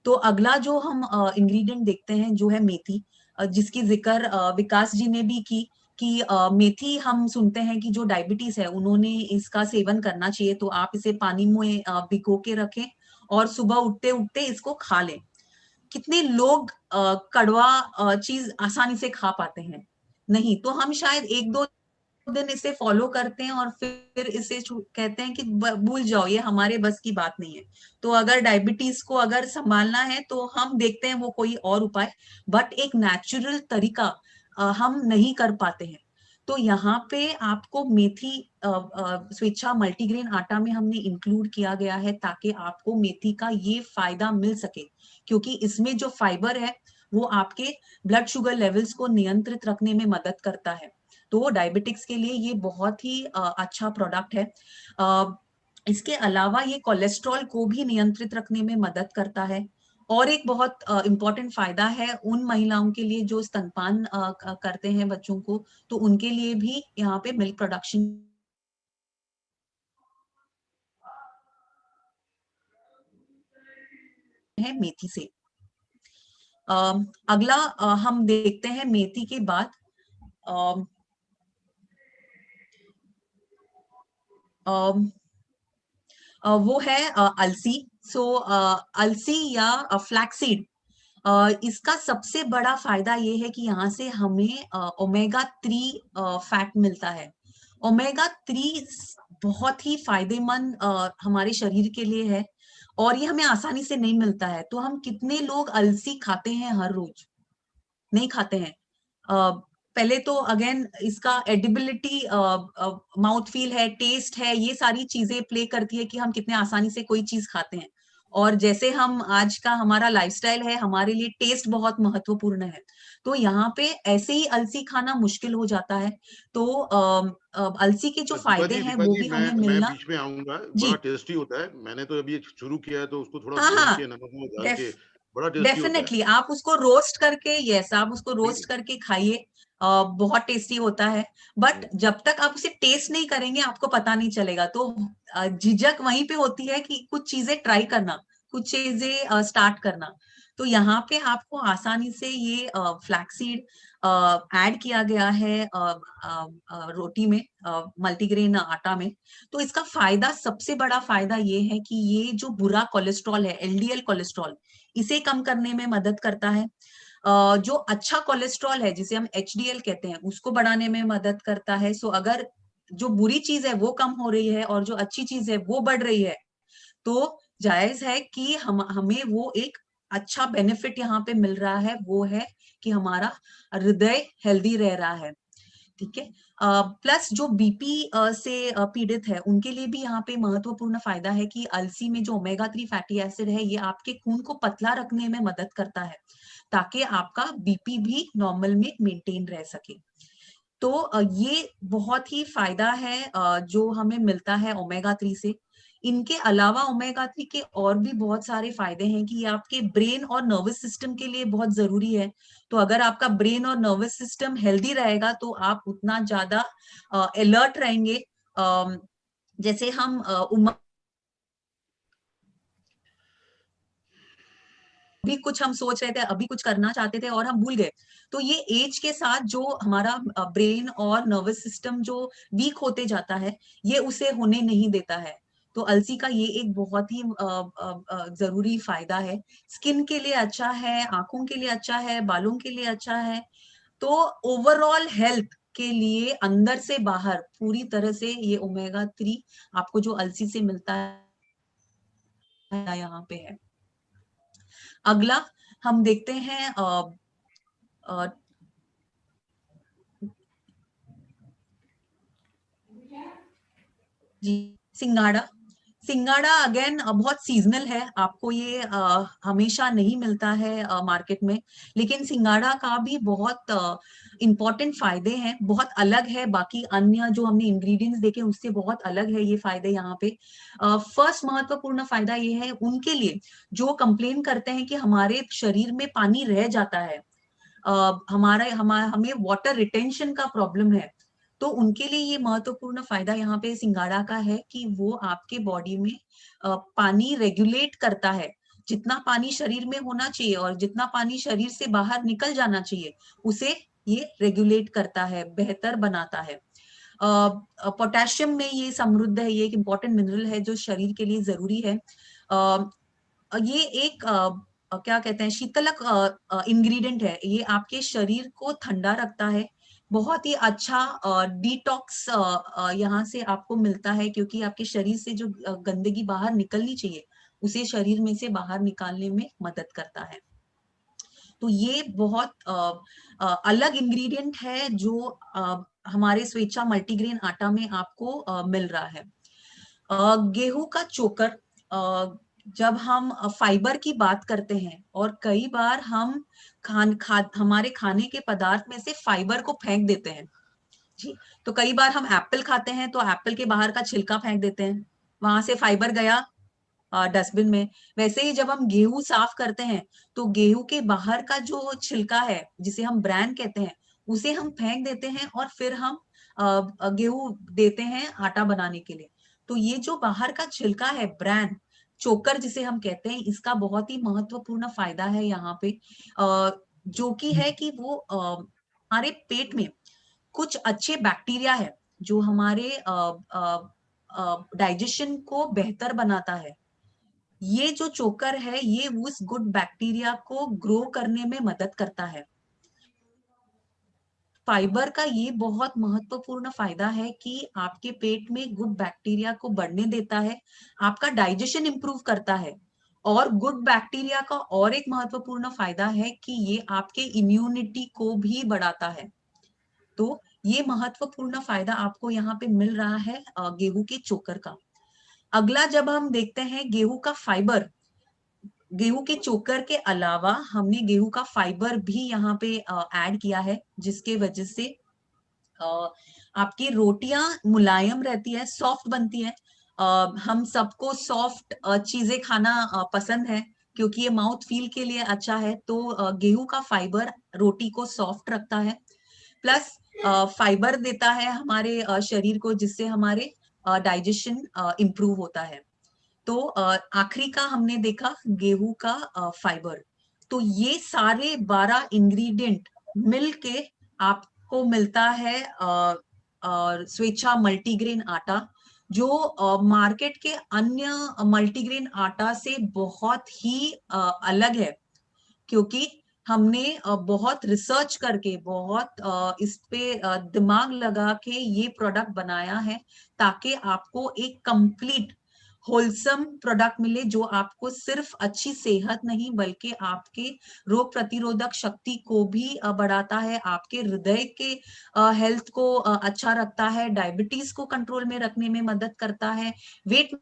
तो अगला जो हम इंग्रेडिएंट देखते हैं, जो है मेथी, जिसकी जिक्र विकास जी ने भी की कि मेथी हम सुनते हैं कि जो डायबिटीज है उन्होंने इसका सेवन करना चाहिए। तो आप इसे पानी में भिगो के रखें और सुबह उठते उठते इसको खा लें। कितने लोग कड़वा चीज आसानी से खा पाते हैं? नहीं। तो हम शायद एक दो दिन इसे फॉलो करते हैं और फिर इसे कहते हैं कि भूल जाओ, ये हमारे बस की बात नहीं है। तो अगर डायबिटीज को अगर संभालना है तो हम देखते हैं वो कोई और उपाय, बट एक नेचुरल तरीका हम नहीं कर पाते हैं। तो यहाँ पे आपको मेथी स्वेच्छा मल्टीग्रेन आटा में हमने इंक्लूड किया गया है, ताकि आपको मेथी का ये फायदा मिल सके, क्योंकि इसमें जो फाइबर है वो आपके ब्लड शुगर लेवल्स को नियंत्रित रखने में मदद करता है। तो डायबिटिक्स के लिए ये बहुत ही अच्छा प्रोडक्ट है। इसके अलावा ये कोलेस्ट्रॉल को भी नियंत्रित रखने में मदद करता है। और एक बहुत इंपॉर्टेंट फायदा है उन महिलाओं के लिए जो स्तनपान करते हैं बच्चों को, तो उनके लिए भी यहाँ पे मिल्क प्रोडक्शन है मेथी से। अगला हम देखते हैं मेथी के बाद वो है अलसी। सो अलसी या फ्लैक्सीड, इसका सबसे बड़ा फायदा ये है कि यहाँ से हमें ओमेगा 3 फैट मिलता है। ओमेगा 3 बहुत ही फायदेमंद हमारे शरीर के लिए है, और ये हमें आसानी से नहीं मिलता है। तो हम कितने लोग अलसी खाते हैं हर रोज? नहीं खाते हैं। पहले तो अगेन इसका एडिबिलिटी, माउथ फील है, टेस्ट है, ये सारी चीजें प्ले करती है कि हम कितने आसानी से कोई चीज खाते हैं। और जैसे हम आज का हमारा लाइफस्टाइल है, हमारे लिए टेस्ट बहुत महत्वपूर्ण है। तो यहाँ पे ऐसे ही अलसी खाना मुश्किल हो जाता है। तो अलसी के जो फायदे हैं
दीपा
वो
जी,
भी हमें
मैं
मिलना।
बीच में आऊंगा।
जी
बड़ा टेस्टी होता है। मैंने तो अभी शुरू किया है, तो उसको थोड़ा
हाँ
भून
हाँ,
के नमक में डाल के बड़ा टेस्टी होता है।
डेफिनेटली आप उसको रोस्ट करके, यस आप उसको रोस्ट
बिल्कुल।
करके खाइए, बहुत टेस्टी होता है। बट जब तक आप उसे टेस्ट नहीं करेंगे आपको पता नहीं चलेगा। तो झिझक वहीं पे होती है कि कुछ चीजें ट्राई करना, कुछ चीजें स्टार्ट करना। तो यहाँ पे आपको आसानी से ये फ्लैक्सीड ऐड किया गया है रोटी में, मल्टीग्रेन आटा में। तो इसका फायदा, सबसे बड़ा फायदा ये है कि ये जो बुरा कोलेस्ट्रॉल है, एलडीएल कोलेस्ट्रॉल, इसे कम करने में मदद करता है। जो अच्छा कोलेस्ट्रॉल है, जिसे हम एचडीएल कहते हैं, उसको बढ़ाने में मदद करता है। सो अगर जो बुरी चीज है वो कम हो रही है और जो अच्छी चीज है वो बढ़ रही है, तो जायज है कि हमें वो एक अच्छा बेनिफिट यहाँ पे मिल रहा है, वो है कि हमारा हृदय हेल्दी रह रहा है। ठीक है। प्लस जो बीपी से पीड़ित है उनके लिए भी यहाँ पे महत्वपूर्ण फायदा है कि अलसी में जो ओमेगा 3 फैटी एसिड है, ये आपके खून को पतला रखने में मदद करता है, ताकि आपका बीपी भी नॉर्मल में मेंटेन रह सके। तो ये बहुत ही फायदा है जो हमें मिलता है ओमेगा 3 से। इनके अलावा ओमेगा 3 के और भी बहुत सारे फायदे हैं कि ये आपके ब्रेन और नर्वस सिस्टम के लिए बहुत जरूरी है। तो अगर आपका ब्रेन और नर्वस सिस्टम हेल्दी रहेगा तो आप उतना ज्यादा अलर्ट रहेंगे। जैसे हम अभी कुछ हम सोच रहे थे, अभी कुछ करना चाहते थे और हम भूल गए, तो ये एज के साथ जो हमारा ब्रेन और नर्वस सिस्टम जो वीक होते जाता है, ये उसे होने नहीं देता है। तो अलसी का ये एक बहुत ही जरूरी फायदा है। स्किन के लिए अच्छा है, आंखों के लिए अच्छा है, बालों के लिए अच्छा है। तो ओवरऑल हेल्थ के लिए अंदर से बाहर पूरी तरह से ये ओमेगा 3 आपको जो अलसी से मिलता है यहाँ पे है। अगला हम देखते हैं जी, सिंगाड़ा। सिंगाड़ा अगेन बहुत सीजनल है, आपको ये हमेशा नहीं मिलता है मार्केट में, लेकिन सिंगाड़ा का भी बहुत इम्पोर्टेंट फायदे हैं, बहुत अलग है बाकी अन्य जो हमने इंग्रेडिएंट्स देखे उससे बहुत अलग है ये फायदे यहाँ पे। फर्स्ट महत्वपूर्ण फायदा ये है उनके लिए जो कंप्लेन करते हैं कि हमारे शरीर में पानी रह जाता है, हमें वाटर रिटेंशन का प्रॉब्लम है, तो उनके लिए ये महत्वपूर्ण फायदा यहाँ पे सिंगाड़ा का है कि वो आपके बॉडी में पानी रेगुलेट करता है, जितना पानी शरीर में होना चाहिए और जितना पानी शरीर से बाहर निकल जाना चाहिए उसे ये रेगुलेट करता है, बेहतर बनाता है। पोटेशियम में ये समृद्ध है, ये एक इम्पोर्टेंट मिनरल है जो शरीर के लिए जरूरी है। ये एक क्या कहते हैं शीतलक इंग्रेडिएंट है, ये आपके शरीर को ठंडा रखता है, बहुत ही अच्छा डिटॉक्स यहाँ से आपको मिलता है, क्योंकि आपके शरीर से जो गंदगी बाहर निकलनी चाहिए उसे शरीर में से बाहर निकालने में मदद करता है। तो ये बहुत अलग इंग्रेडिएंट है जो हमारे स्वेच्छा मल्टीग्रेन आटा में आपको मिल रहा है। गेहूं का चोकर, जब हम फाइबर की बात करते हैं और कई बार हम हमारे खाने के पदार्थ में से फाइबर को फेंक देते हैं जी, तो कई बार हम एप्पल खाते हैं तो एप्पल के बाहर का छिलका फेंक देते हैं, वहां से फाइबर गया डस्टबिन में। वैसे ही जब हम गेहूं साफ करते हैं तो गेहूं के बाहर का जो छिलका है जिसे हम ब्रैन कहते हैं उसे हम फेंक देते हैं और फिर हम गेहूं देते हैं आटा बनाने के लिए। तो ये जो बाहर का छिलका है ब्रैन, चोकर जिसे हम कहते हैं, इसका बहुत ही महत्वपूर्ण फायदा है यहाँ पे, जो कि है कि वो हमारे पेट में कुछ अच्छे बैक्टीरिया है जो हमारे डाइजेशन को बेहतर बनाता है। ये जो चोकर है ये उस गुड बैक्टीरिया को ग्रो करने में मदद करता है। फाइबर का ये बहुत महत्वपूर्ण फायदा है कि आपके पेट में गुड बैक्टीरिया को बढ़ने देता है, आपका डाइजेशन इंप्रूव करता है, और गुड बैक्टीरिया का और एक महत्वपूर्ण फायदा है कि ये आपके इम्यूनिटी को भी बढ़ाता है। तो ये महत्वपूर्ण फायदा आपको यहाँ पे मिल रहा है गेहूं के चोकर का। अगला जब हम देखते हैं गेहूं का फाइबर, गेहूं के चोकर के अलावा हमने गेहूं का फाइबर भी यहाँ पे ऐड किया है, जिसके वजह से आपकी रोटियां मुलायम रहती है, सॉफ्ट बनती है। हम सबको सॉफ्ट चीजें खाना पसंद है क्योंकि ये माउथ फील के लिए अच्छा है, तो गेहूं का फाइबर रोटी को सॉफ्ट रखता है, प्लस फाइबर देता है हमारे शरीर को, जिससे हमारे डाइजेशन इंप्रूव होता है। तो आखिरी का हमने देखा गेहूं का फाइबर। तो ये सारे 12 इंग्रेडिएंट मिलके आपको मिलता है स्वेच्छा मल्टीग्रेन आटा, जो मार्केट के अन्य मल्टीग्रेन आटा से बहुत ही अलग है, क्योंकि हमने बहुत रिसर्च करके बहुत इस पे दिमाग लगा के ये प्रोडक्ट बनाया है, ताकि आपको एक कंप्लीट होलसम प्रोडक्ट मिले जो आपको सिर्फ अच्छी सेहत नहीं बल्कि आपके रोग प्रतिरोधक शक्ति को भी बढ़ाता है, आपके हृदय के हेल्थ को अच्छा रखता है, डायबिटीज को कंट्रोल में रखने में मदद करता है, वेट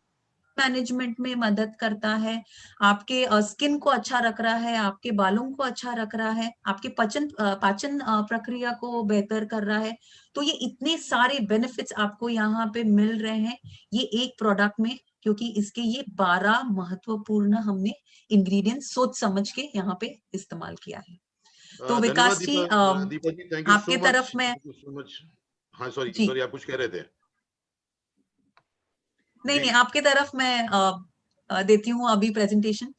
मैनेजमेंट में मदद करता है, आपके स्किन को अच्छा रख रहा है, आपके बालों को अच्छा रख रहा है, आपके पाचन प्रक्रिया को बेहतर कर रहा है। तो ये इतने सारे बेनिफिट्स आपको यहाँ पे मिल रहे हैं ये एक प्रोडक्ट में, क्योंकि इसके ये 12 महत्वपूर्ण हमने इंग्रेडिएंट सोच समझ के यहाँ पे इस्तेमाल किया है। तो विकास जी, आपके तरफ में
हाँ सॉरी आप कुछ कह रहे थे?
नहीं, आपके तरफ मैं देती हूँ अभी प्रेजेंटेशन।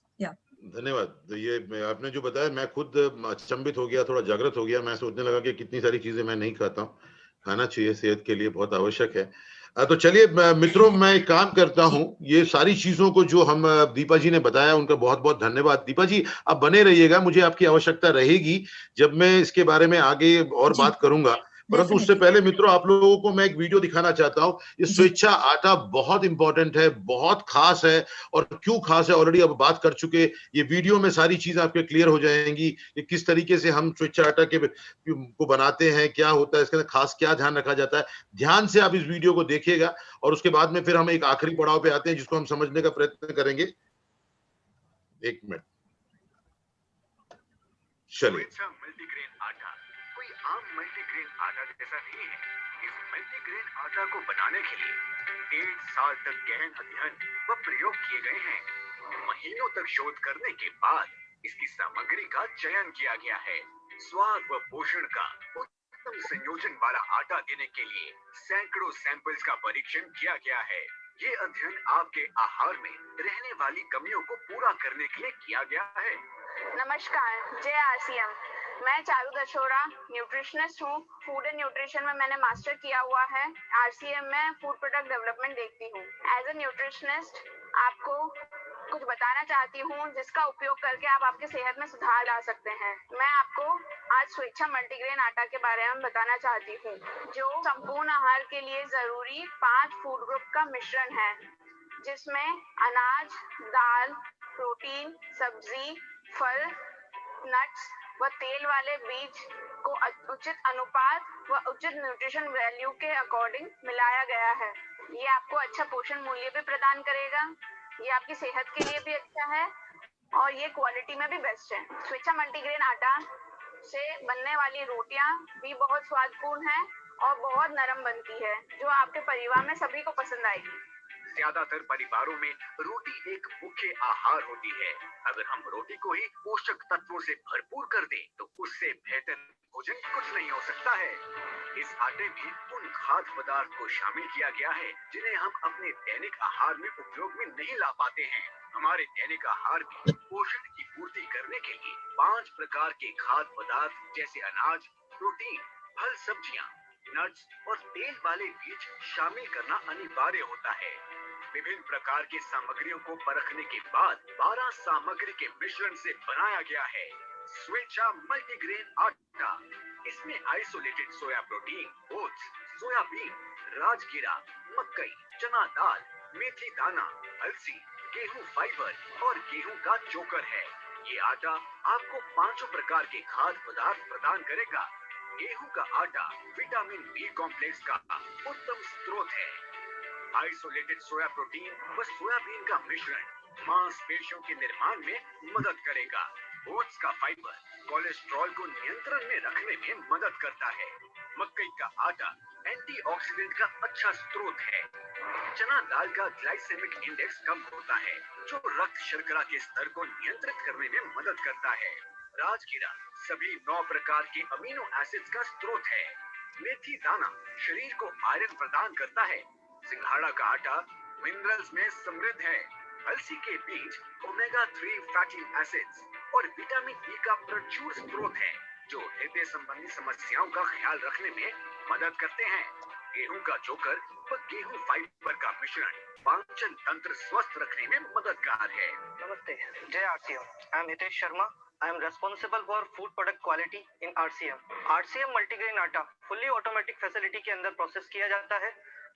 धन्यवाद। तो ये आपने जो बताया मैं खुद अचंभित हो गया, थोड़ा जागृत हो गया। मैं सोचने लगा कि कितनी सारी चीजें मैं नहीं खाता हूँ, खाना चाहिए, सेहत के लिए बहुत आवश्यक है। तो चलिए मित्रों, मैं एक काम करता हूँ, ये सारी चीजों को जो हम दीपा जी ने बताया उनका बहुत बहुत धन्यवाद। दीपा जी आप बने रहिएगा, मुझे आपकी आवश्यकता रहेगी जब मैं इसके बारे में आगे और बात करूंगा। परंतु उससे पहले मित्रों आप लोगों को मैं एक वीडियो दिखाना चाहता हूं। ये स्वेच्छा आटा बहुत इंपॉर्टेंट है, बहुत खास है। और क्यों खास है ऑलरेडी अब बात कर चुके। ये वीडियो में सारी चीजें आपके क्लियर हो जाएंगी कि किस तरीके से हम स्वेच्छा आटा के को बनाते हैं, क्या होता है इसके अंदर, खास क्या ध्यान रखा जाता है। ध्यान से आप इस वीडियो को देखिएगा और उसके बाद में फिर हम एक आखिरी पड़ाव पे आते हैं जिसको हम समझने का प्रयत्न करेंगे। एक मिनट चलिए।
मल्टीग्रेन आटा कोई आम मल्टीग्रेन आटा जैसा नहीं है। इस मल्टीग्रेन आटा को बनाने के लिए 1.5 साल तक गहन अध्ययन व प्रयोग किए गए हैं। महीनों तक शोध करने के बाद इसकी सामग्री का चयन किया गया है। स्वाद व पोषण का उत्तम संयोजन वाला आटा देने के लिए सैकड़ों सैंपल्स का परीक्षण किया गया है। ये अध्ययन आपके आहार में रहने वाली कमियों को पूरा करने के लिए किया गया है।
नमस्कार, जय आरसीएम। मैं चारू दशोरा न्यूट्रिशनिस्ट हूँ। फूड एंड न्यूट्रिशन में मैंने मास्टर किया हुआ है। आरसीएम में फूड प्रोडक्ट डेवलपमेंट देखती हूँ। एज ए न्यूट्रिशनिस्ट आपको कुछ बताना चाहती हूँ जिसका उपयोग करके आप आपकी सेहत में सुधार ला सकते हैं। मैं आपको आज स्वेच्छा मल्टीग्रेन आटा के बारे में बताना चाहती हूँ, जो संपूर्ण आहार के लिए जरूरी 5 फूड ग्रुप का मिश्रण है, जिसमें अनाज, दाल, प्रोटीन, सब्जी, फल, नट्स व तेल वाले बीज को उचित अनुपात व उचित न्यूट्रिशन वैल्यू के अकॉर्डिंग मिलाया गया है। ये आपको अच्छा पोषण मूल्य भी प्रदान करेगा, ये आपकी सेहत के लिए भी अच्छा है और ये क्वालिटी में भी बेस्ट है। स्वेच्छा मल्टीग्रेन आटा से बनने वाली रोटियां भी बहुत स्वादपूर्ण है और बहुत नरम बनती है, जो आपके परिवार में सभी को पसंद आएगी।
ज्यादातर परिवारों में रोटी एक मुख्य आहार होती है। अगर हम रोटी को ही पोषक तत्वों से भरपूर कर दें, तो उससे बेहतर भोजन कुछ नहीं हो सकता है। इस आटे में उन खाद्य पदार्थ को शामिल किया गया है जिन्हें हम अपने दैनिक आहार में उपयोग में नहीं ला पाते हैं। हमारे दैनिक आहार में पोषण की पूर्ति करने के लिए 5 प्रकार के खाद्य पदार्थ जैसे अनाज, प्रोटीन, फल, सब्जियां, नट्स और तेल वाले बीज शामिल करना अनिवार्य होता है। विभिन्न प्रकार की सामग्रियों को परखने के बाद 12 सामग्री के मिश्रण से बनाया गया है स्वेच्छा मल्टीग्रेन आटा। इसमें isolated soya protein, oats, soybean, राजगिरा, मकई, चना दाल, मेथी दाना, अलसी, गेहूं फाइबर और गेहूं का चोकर है। ये आटा आपको 5 प्रकार के खाद्य पदार्थ प्रदान करेगा। गेहूं का आटा विटामिन बी कॉम्प्लेक्स का उत्तम स्रोत है। आइसोलेटेड सोया प्रोटीन व सोयाबीन का मिश्रण मांसपेशियों के निर्माण में मदद करेगा। ओट्स का फाइबर कोलेस्ट्रॉल को नियंत्रण में रखने में मदद करता है। मकई का आटा एंटीऑक्सीडेंट का अच्छा स्रोत है। चना दाल का ग्लाइसेमिक इंडेक्स कम होता है, जो रक्त शर्करा के स्तर को नियंत्रित करने में मदद करता है। राजगिरा सभी 9 प्रकार के अमीनो एसिड्स का स्रोत है। मेथी दाना शरीर को आयरन प्रदान करता है। सिंघाड़ा का आटा मिनरल्स में समृद्ध है। अलसी के बीज ओमेगा 3 फैटी एसिड्स और विटामिन ई का प्रचुर स्रोत है, जो हृदय संबंधी समस्याओं का ख्याल रखने में मदद करते हैं। गेहूं का चोकर व गेहूं फाइबर का मिश्रण पाचन तंत्र स्वस्थ रखने में मददगार है।
नमस्ते, जय RCM. I am Hitesh Sharma. I am responsible for food product quality in RCM. RCM multigrain आटा फुल्ली ऑटोमेटिक फैसिलिटी के अंदर प्रोसेस किया जाता है।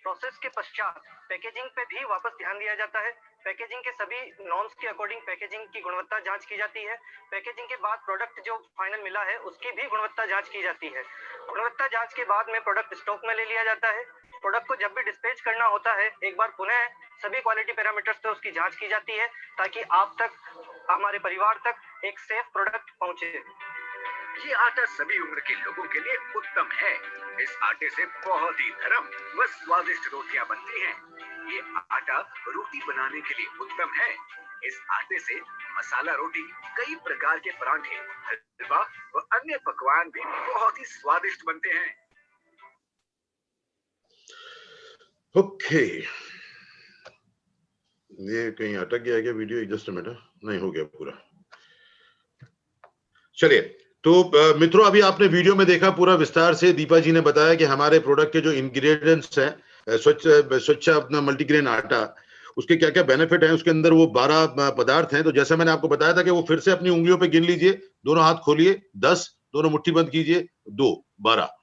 प्रोसेस के पश्चात पैकेजिंग पे भी वापस ध्यान दिया जाता है। पैकेजिंग के सभी नॉर्म्स के अकॉर्डिंग पैकेजिंग की गुणवत्ता जांच की जाती है। पैकेजिंग के बाद प्रोडक्ट जो फाइनल मिला है उसकी भी गुणवत्ता जांच की जाती है। गुणवत्ता जांच के बाद में प्रोडक्ट स्टॉक में ले लिया जाता है। प्रोडक्ट को जब भी डिस्पैच करना होता है, एक बार पुनः सभी क्वालिटी पैरामीटर्स पे उसकी जांच की जाती है, ताकि आप तक, हमारे परिवार तक एक सेफ प्रोडक्ट पहुंचे।
ये आटा सभी उम्र के लोगों के लिए उत्तम है। इस आटे से बहुत ही नरम व स्वादिष्ट रोटियां बनती हैं। ये आटा रोटी बनाने के लिए उत्तम है। इस आटे से मसाला रोटी, कई प्रकार के पराठे, हलवा व अन्य पकवान भी बहुत ही स्वादिष्ट बनते हैं।
ओके, ये कहीं अटक गया क्या वीडियो? जस्ट मिनट, नहीं हो गया पूरा। चलिए, तो मित्रों अभी आपने वीडियो में देखा पूरा विस्तार से दीपा जी ने बताया कि हमारे प्रोडक्ट के जो इंग्रेडिएंट्स हैं, स्वच्छा अपना मल्टीग्रेन आटा, उसके क्या क्या बेनिफिट हैं, उसके अंदर वो 12 पदार्थ हैं। तो जैसा मैंने आपको बताया था कि वो फिर से अपनी उंगलियों पे गिन लीजिए, दोनों हाथ खोलिए, 10, दोनों मुट्ठी बंद कीजिए, 2, 12।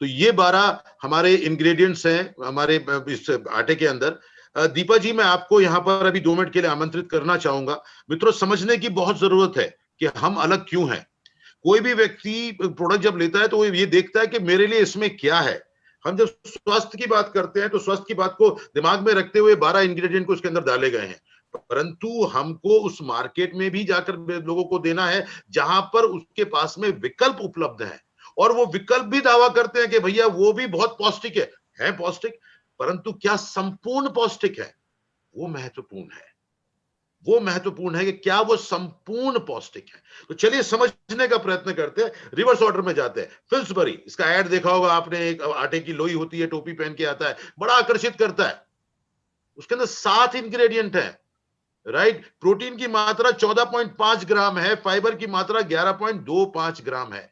तो ये 12 हमारे इंग्रेडिएंट्स हैं हमारे इस आटे के अंदर। दीपा जी, मैं आपको यहाँ पर अभी 2 मिनट के लिए आमंत्रित करना चाहूंगा। मित्रों, समझने की बहुत जरूरत है कि हम अलग क्यों हैं। कोई भी व्यक्ति प्रोडक्ट जब लेता है तो वो ये देखता है कि मेरे लिए इसमें क्या है। हम जब स्वास्थ्य की बात करते हैं तो स्वास्थ्य की बात को दिमाग में रखते हुए 12 इंग्रेडिएंट को उसके अंदर डाले गए हैं, परंतु हमको उस मार्केट में भी जाकर लोगों को देना है जहां पर उसके पास में विकल्प उपलब्ध है, और वो विकल्प भी दावा करते हैं कि भैया वो भी बहुत पौष्टिक है पौष्टिक, परंतु क्या संपूर्ण पौष्टिक है, वो महत्वपूर्ण है। वो महत्वपूर्ण है कि क्या वो संपूर्ण पौष्टिक है। तो चलिए समझने का प्रयत्न करते हैं, रिवर्स ऑर्डर में जाते हैं। फिल्सबरी, इसका ऐड देखा होगा आपने, एक आटे की लोई होती है, टोपी पहन के आता है, बड़ा आकर्षित करता है। उसके अंदर 7 इंग्रेडिएंट है, राइट। प्रोटीन की मात्रा 14.5 ग्राम है, फाइबर की मात्रा 11.25 ग्राम है।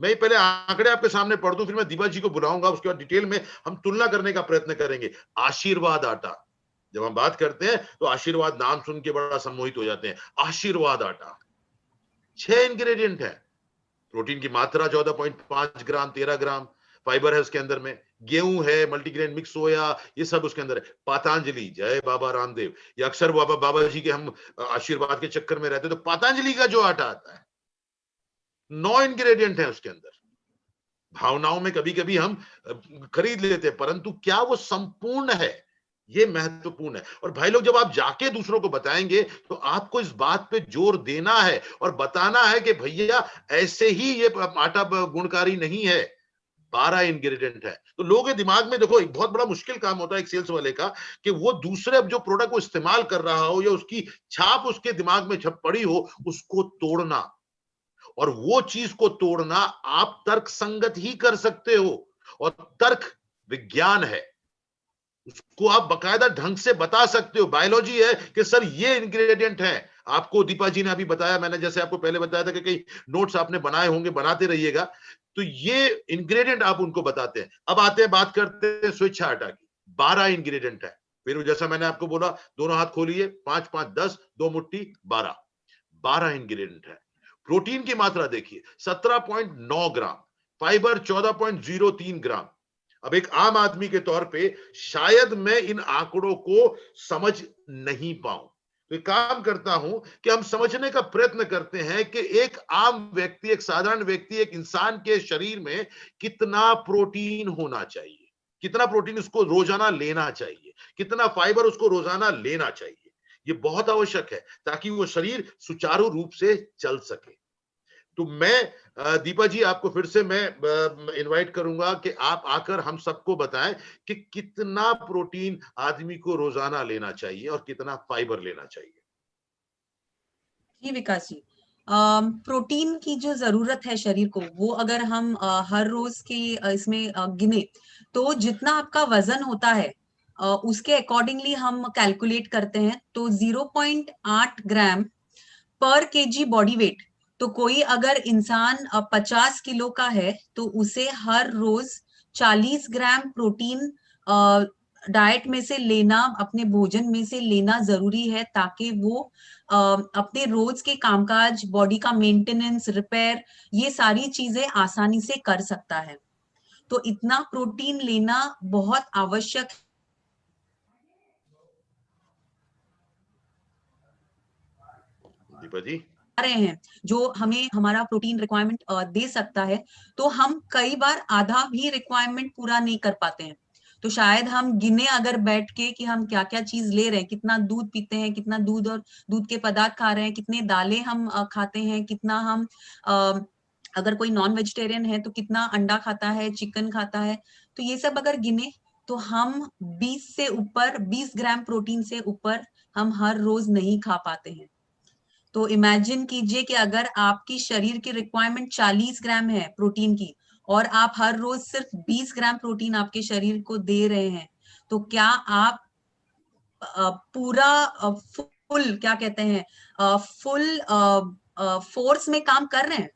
मैं पहले आंकड़े आपके सामने पढ़ दूं, फिर मैं दीपा जी को बुलाऊंगा, उसके बाद डिटेल में हम तुलना करने का प्रयत्न करेंगे। आशीर्वाद आटा, जब हम बात करते हैं तो आशीर्वाद नाम सुन के बड़ा सम्मोहित हो जाते हैं। आशीर्वाद आटा 6 इंग्रेडिएंट है, प्रोटीन की मात्रा 14.5 ग्राम, 13 ग्राम फाइबर है उसके अंदर में, गेहूं है, मल्टीग्रेन मिक्स सोया, ये सब उसके अंदर है। पतंजलि, जय बाबा रामदेव, ये अक्सर बाबा जी के हम आशीर्वाद के चक्कर में रहते हैं, तो पतंजलि का जो आटा आता है 9 इंग्रेडिएंट है उसके अंदर। भावनाओं में कभी कभी हम खरीद लेते हैं, परंतु क्या वो संपूर्ण है, ये महत्वपूर्ण है। और भाई लोग, जब आप जाके दूसरों को बताएंगे तो आपको इस बात पे जोर देना है और बताना है कि भैया ऐसे ही ये आटा गुणकारी नहीं है, 12 इंग्रेडिएंट है। तो लोगों के दिमाग में देखो, एक बहुत बड़ा मुश्किल काम होता है एक सेल्स वाले का, कि वो दूसरे जो प्रोडक्ट को इस्तेमाल कर रहा हो या उसकी छाप उसके दिमाग में छप पड़ी हो, उसको तोड़ना। और वो चीज को तोड़ना आप तर्क संगत ही कर सकते हो, और तर्क विज्ञान है, उसको आप बकायदा ढंग से बता सकते हो। बायोलॉजी है कि सर ये इंग्रेडिएंट है। आपको दीपा जी ने अभी बताया, मैंने जैसे आपको पहले बताया था कि कई नोट्स आपने बनाए होंगे, बनाते रहिएगा, तो ये इंग्रेडिएंट आप उनको बताते हैं। अब आते हैं, बात करते हैं स्वेच्छा आटा की। 12 इंग्रेडिएंट है। फिर जैसा मैंने आपको बोला, दोनों हाथ खोलिए, 5 5 10, 2 मुट्ठी 12 इंग्रेडिएंट है। प्रोटीन की मात्रा देखिए 17.9 ग्राम, फाइबर 14.03 ग्राम। अब एक आम आदमी के तौर पे शायद मैं इन आंकड़ों को समझ नहीं पाऊं, तो एक काम करता हूं कि हम समझने का प्रयत्न करते हैं कि एक आम व्यक्ति, एक साधारण व्यक्ति, एक इंसान के शरीर में कितना प्रोटीन होना चाहिए, कितना प्रोटीन उसको रोजाना लेना चाहिए, कितना फाइबर उसको रोजाना लेना चाहिए। ये बहुत आवश्यक है ताकि वो शरीर सुचारू रूप से चल सके। तो मैं दीपा जी, आपको फिर से मैं इनवाइट करूंगा कि आप आकर हम सबको बताएं कि कितना प्रोटीन आदमी को रोजाना लेना चाहिए और कितना फाइबर लेना चाहिए।
जी विकास जी, प्रोटीन की जो जरूरत है शरीर को, वो अगर हम हर रोज के इसमें गिने तो जितना आपका वजन होता है उसके अकॉर्डिंगली हम कैलकुलेट करते हैं। तो 0.8 ग्राम पर केजी बॉडी वेट। तो कोई अगर इंसान 50 किलो का है तो उसे हर रोज 40 ग्राम प्रोटीन डाइट में से लेना, अपने भोजन में से लेना जरूरी है, ताकि वो अपने रोज के कामकाज, बॉडी का मेंटेनेंस, रिपेयर, ये सारी चीजें आसानी से कर सकता है। तो इतना प्रोटीन लेना बहुत आवश्यक
दीपा जी
रहे हैं, जो हमें हमारा प्रोटीन रिक्वायरमेंट दे सकता है। तो हम कई बार आधा भी रिक्वायरमेंट पूरा नहीं कर पाते हैं। तो शायद हम गिने अगर बैठ के कि हम क्या क्या चीज ले रहे हैं, कितना दूध पीते हैं, कितना दूध और दूध के पदार्थ खा रहे हैं, कितने दालें हम खाते हैं, कितना हम अगर कोई नॉन वेजिटेरियन है तो कितना अंडा खाता है, चिकन खाता है, तो ये सब अगर गिने तो हम 20 से ऊपर, 20 ग्राम प्रोटीन से ऊपर हम हर रोज नहीं खा पाते हैं। तो इमेजिन कीजिए कि अगर आपकी शरीर की रिक्वायरमेंट 40 ग्राम है प्रोटीन की, और आप हर रोज सिर्फ 20 ग्राम प्रोटीन आपके शरीर को दे रहे हैं, तो क्या आप पूरा फुल, क्या कहते हैं, फुल फोर्स में काम कर रहे हैं?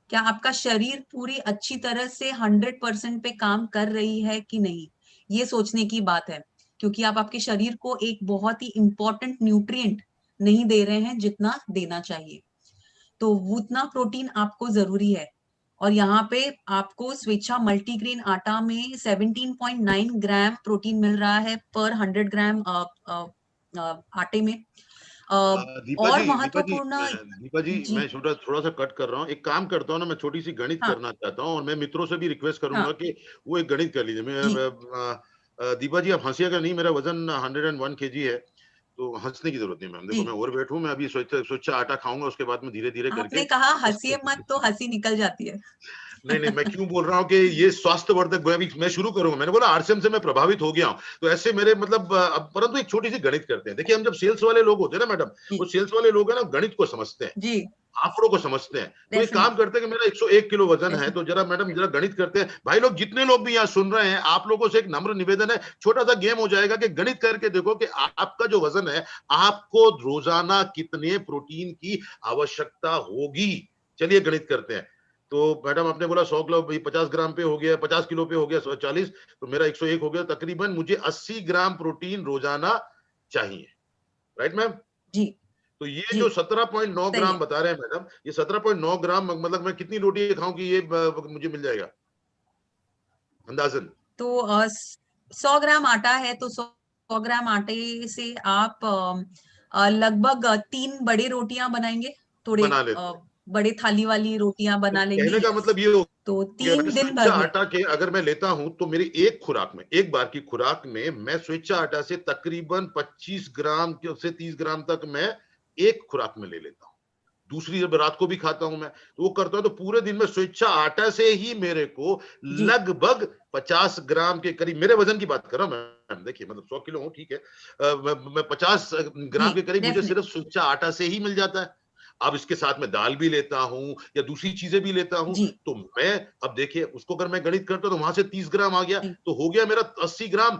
क्या आपका शरीर पूरी अच्छी तरह से 100% पे काम कर रही है कि नहीं? ये सोचने की बात है, क्योंकि आप आपके शरीर को एक बहुत ही इंपॉर्टेंट न्यूट्रिएंट नहीं दे रहे हैं जितना देना चाहिए। तो उतना प्रोटीन आपको जरूरी है। और यहाँ पे आपको स्वेच्छा मल्टीग्रेन आटा में 17.9 ग्राम प्रोटीन मिल रहा है पर 100 ग्राम आटे में। और महत्वपूर्ण
दीपा जी
जी
मैं थोड़ा सा कट कर रहा हूँ। एक काम करता हूँ ना, मैं छोटी सी गणित
हाँ
करना चाहता हूँ और मैं मित्रों से भी रिक्वेस्ट करूंगा
हाँ
कि वो एक गणित कर लीजिए। दीपा जी आप हंसिएगा नहीं, मेरा वजन 101 kg है, तो हंसने की जरूरत नहीं मैम। देखो
जी
मैं ओवरवेट हूँ, मैं अभी स्वेच्छा आटा खाऊंगा, उसके बाद में धीरे धीरे करके
आपने कहा हंसिए मत तो हंसी निकल जाती है।
नहीं मैं क्यों बोल रहा हूँ कि ये स्वास्थ्यवर्धक मैं शुरू करूंगा। मैंने बोला आरसीएम से मैं प्रभावित हो गया हूँ, तो ऐसे मेरे मतलब परंतु एक छोटी सी गणित करते हैं। देखिए हम जब सेल्स वाले लोग होते हैं ना मैडम, वो सेल्स वाले लोग हैं ना, गणित को समझते हैं
जी
आंकड़ों को समझते हैं। तो एक काम करते हैं कि मेरा 101 किलो वजन है, तो जरा मैडम जरा गणित करते हैं। भाई लोग जितने लोग भी यहाँ सुन रहे हैं, आप लोगों से एक नम्र निवेदन है, छोटा सा गेम हो जाएगा कि गणित करके देखो कि आपका जो वजन है आपको रोजाना कितने प्रोटीन की आवश्यकता होगी। चलिए गणित करते हैं। तो मैडम आपने बोला 100 किलो 50 ग्राम पे हो गया, 50 किलो पे हो गया 140, तो मेरा 101 हो गया। तकरीबन मुझे 80 ग्राम प्रोटीन रोजाना चाहिए, राइट मैम?
जी
तो ये
जी
जो 17.9
सही
ग्राम
है।
बता रहे हैं मैडम, ये 17.9 ग्राम मतलब मैं कितनी रोटी खाऊं कि ये मुझे मिल जाएगा अंदाजन?
तो 100 ग्राम आटा है तो 100 ग्राम आटे से आप लगभग 3 बड़ी रोटियां बनाएंगे, थोड़े
बना लेते हैं।
बड़े थाली वाली रोटियां
तो
बना लेंगे।
कहने का मतलब ये हो
तो
गया,
3
मैं
दिन
स्वेच्छा
भर में
आटा के अगर मैं लेता हूं तो मेरी एक खुराक में, एक बार की खुराक में मैं स्वेच्छा आटा से तकरीबन 25 ग्राम से 30 ग्राम तक मैं एक खुराक में ले लेता हूं। दूसरी जब रात को भी खाता हूं मैं, तो वो करता हूं तो पूरे दिन में स्वेच्छा आटा से ही मेरे को
जी
लगभग 50 ग्राम के करीब, मेरे वजन की बात कर रहा हूं मैं, देखिए मतलब 100 किलो हूं ठीक है, मैं 50 ग्राम
जी
के करीब मुझे
डेफिनेट
सिर्फ स्वेच्छा आटा से ही मिल जाता है। अब इसके साथ में दाल भी लेता हूं या दूसरी चीजें भी लेता हूं,
जी
तो मैं अब देखिए उसको अगर मैं गणित करता हूं तो वहां से 30 ग्राम आ गया,
जी
तो हो गया मेरा 80 ग्राम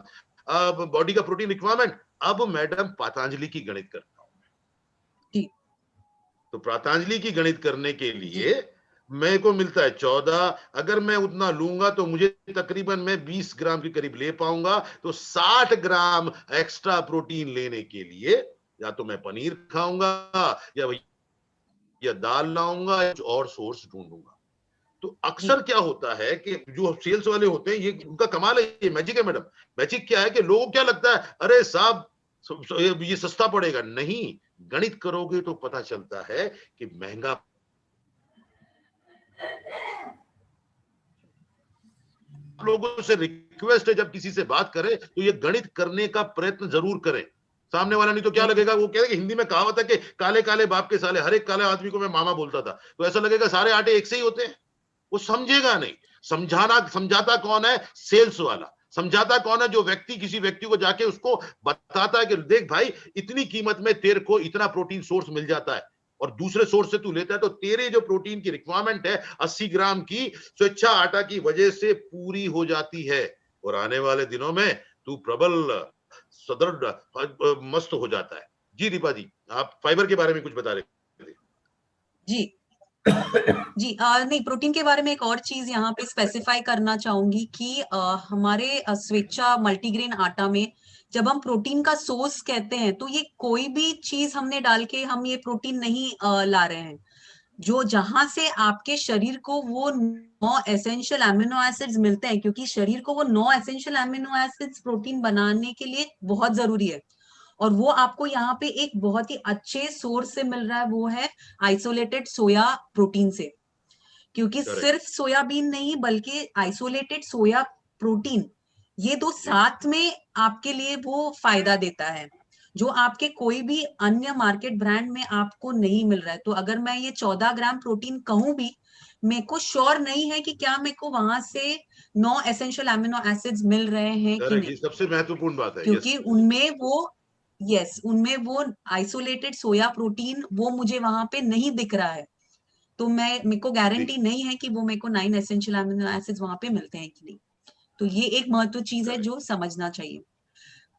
बॉडी का प्रोटीन रिक्वायरमेंट। अब मैडम पतंजलि की गणित करता हूं।
जी
तो पतंजलि की गणित करने के
जी
लिए मेरे को मिलता है 14, अगर मैं उतना लूंगा तो मुझे तकरीबन मैं 20 ग्राम के करीब ले पाऊंगा। तो 60 ग्राम एक्स्ट्रा प्रोटीन लेने के लिए या तो मैं पनीर खाऊंगा या दाल लाऊंगा या कुछ और सोर्स ढूंढूंगा। तो
जी
अक्सर क्या होता है कि जो सेल्स वाले होते हैं, ये उनका कमाल है, ये मैजिक है मैडम। मैजिक क्या है कि लोगों को क्या लगता है, अरे साहब ये सस्ता पड़ेगा। नहीं, गणित करोगे तो पता चलता है कि महंगा। लोगों से रिक्वेस्ट है जब किसी से बात करें तो ये गणित करने का प्रयत्न जरूर करें। सामने वाला नहीं तो क्या लगेगा, वो कह रहे कि हिंदी में कहावत है कि काले काले बाप के साले, हर एक काले आदमी को मैं मामा बोलता था, तो ऐसा लगेगा सारे आटे एक से ही होते हैं। वो समझेगा नहीं। समझाता कौन है? सेल्स वाला। समझाता कौन है? जो व्यक्ति किसी व्यक्ति को जाके उसको बताता है कि देख भाई इतनी कीमत में तेरे को इतना प्रोटीन सोर्स मिल जाता है और दूसरे सोर्स से तू लेता है, तो तेरे जो प्रोटीन की रिक्वायरमेंट है 80 ग्राम की स्वेच्छा आटा की वजह से पूरी हो जाती है। और आने वाले दिनों में तू प्रबल सदृढ़ मस्त हो जाता है। जी दीपा जी, आप फाइबर के बारे में कुछ बता रहे थे।
जी जी नहीं, प्रोटीन के बारे में एक और चीज यहाँ पे स्पेसिफाई करना चाहूंगी कि हमारे स्वेच्छा मल्टीग्रेन आटा में जब हम प्रोटीन का सोर्स कहते हैं तो ये कोई भी चीज हमने डाल के हम ये प्रोटीन नहीं ला रहे हैं। जो जहां से आपके शरीर को वो 9 एसेंशियल एमिनो एसिड्स मिलते हैं, क्योंकि शरीर को वो 9 एसेंशियल एमिनो एसिड्स प्रोटीन बनाने के लिए बहुत जरूरी है, और वो आपको यहाँ पे एक बहुत ही अच्छे सोर्स से मिल रहा है, वो है आइसोलेटेड सोया प्रोटीन से। क्योंकि सिर्फ सोयाबीन नहीं बल्कि आइसोलेटेड सोया प्रोटीन, ये दो साथ में आपके लिए वो फायदा देता है जो आपके कोई भी अन्य मार्केट ब्रांड में आपको नहीं मिल रहा है। तो अगर मैं ये 14 ग्राम प्रोटीन कहूं भी, मेरे को श्योर नहीं है कि क्या मेरे को वहां से 9 एसेंशियल एमिनो एसिड्स मिल रहे हैं कि नहीं,
सबसे महत्वपूर्ण बात है,
क्योंकि उनमें वो आइसोलेटेड सोया प्रोटीन वो मुझे वहां पे नहीं दिख रहा है। तो मेरे को गारंटी नहीं है कि वो मेरे को 9 एसेंशियल एमिनो एसिड्स वहां पे मिलते हैं कि नहीं। तो ये एक महत्वपूर्ण चीज है जो समझना चाहिए।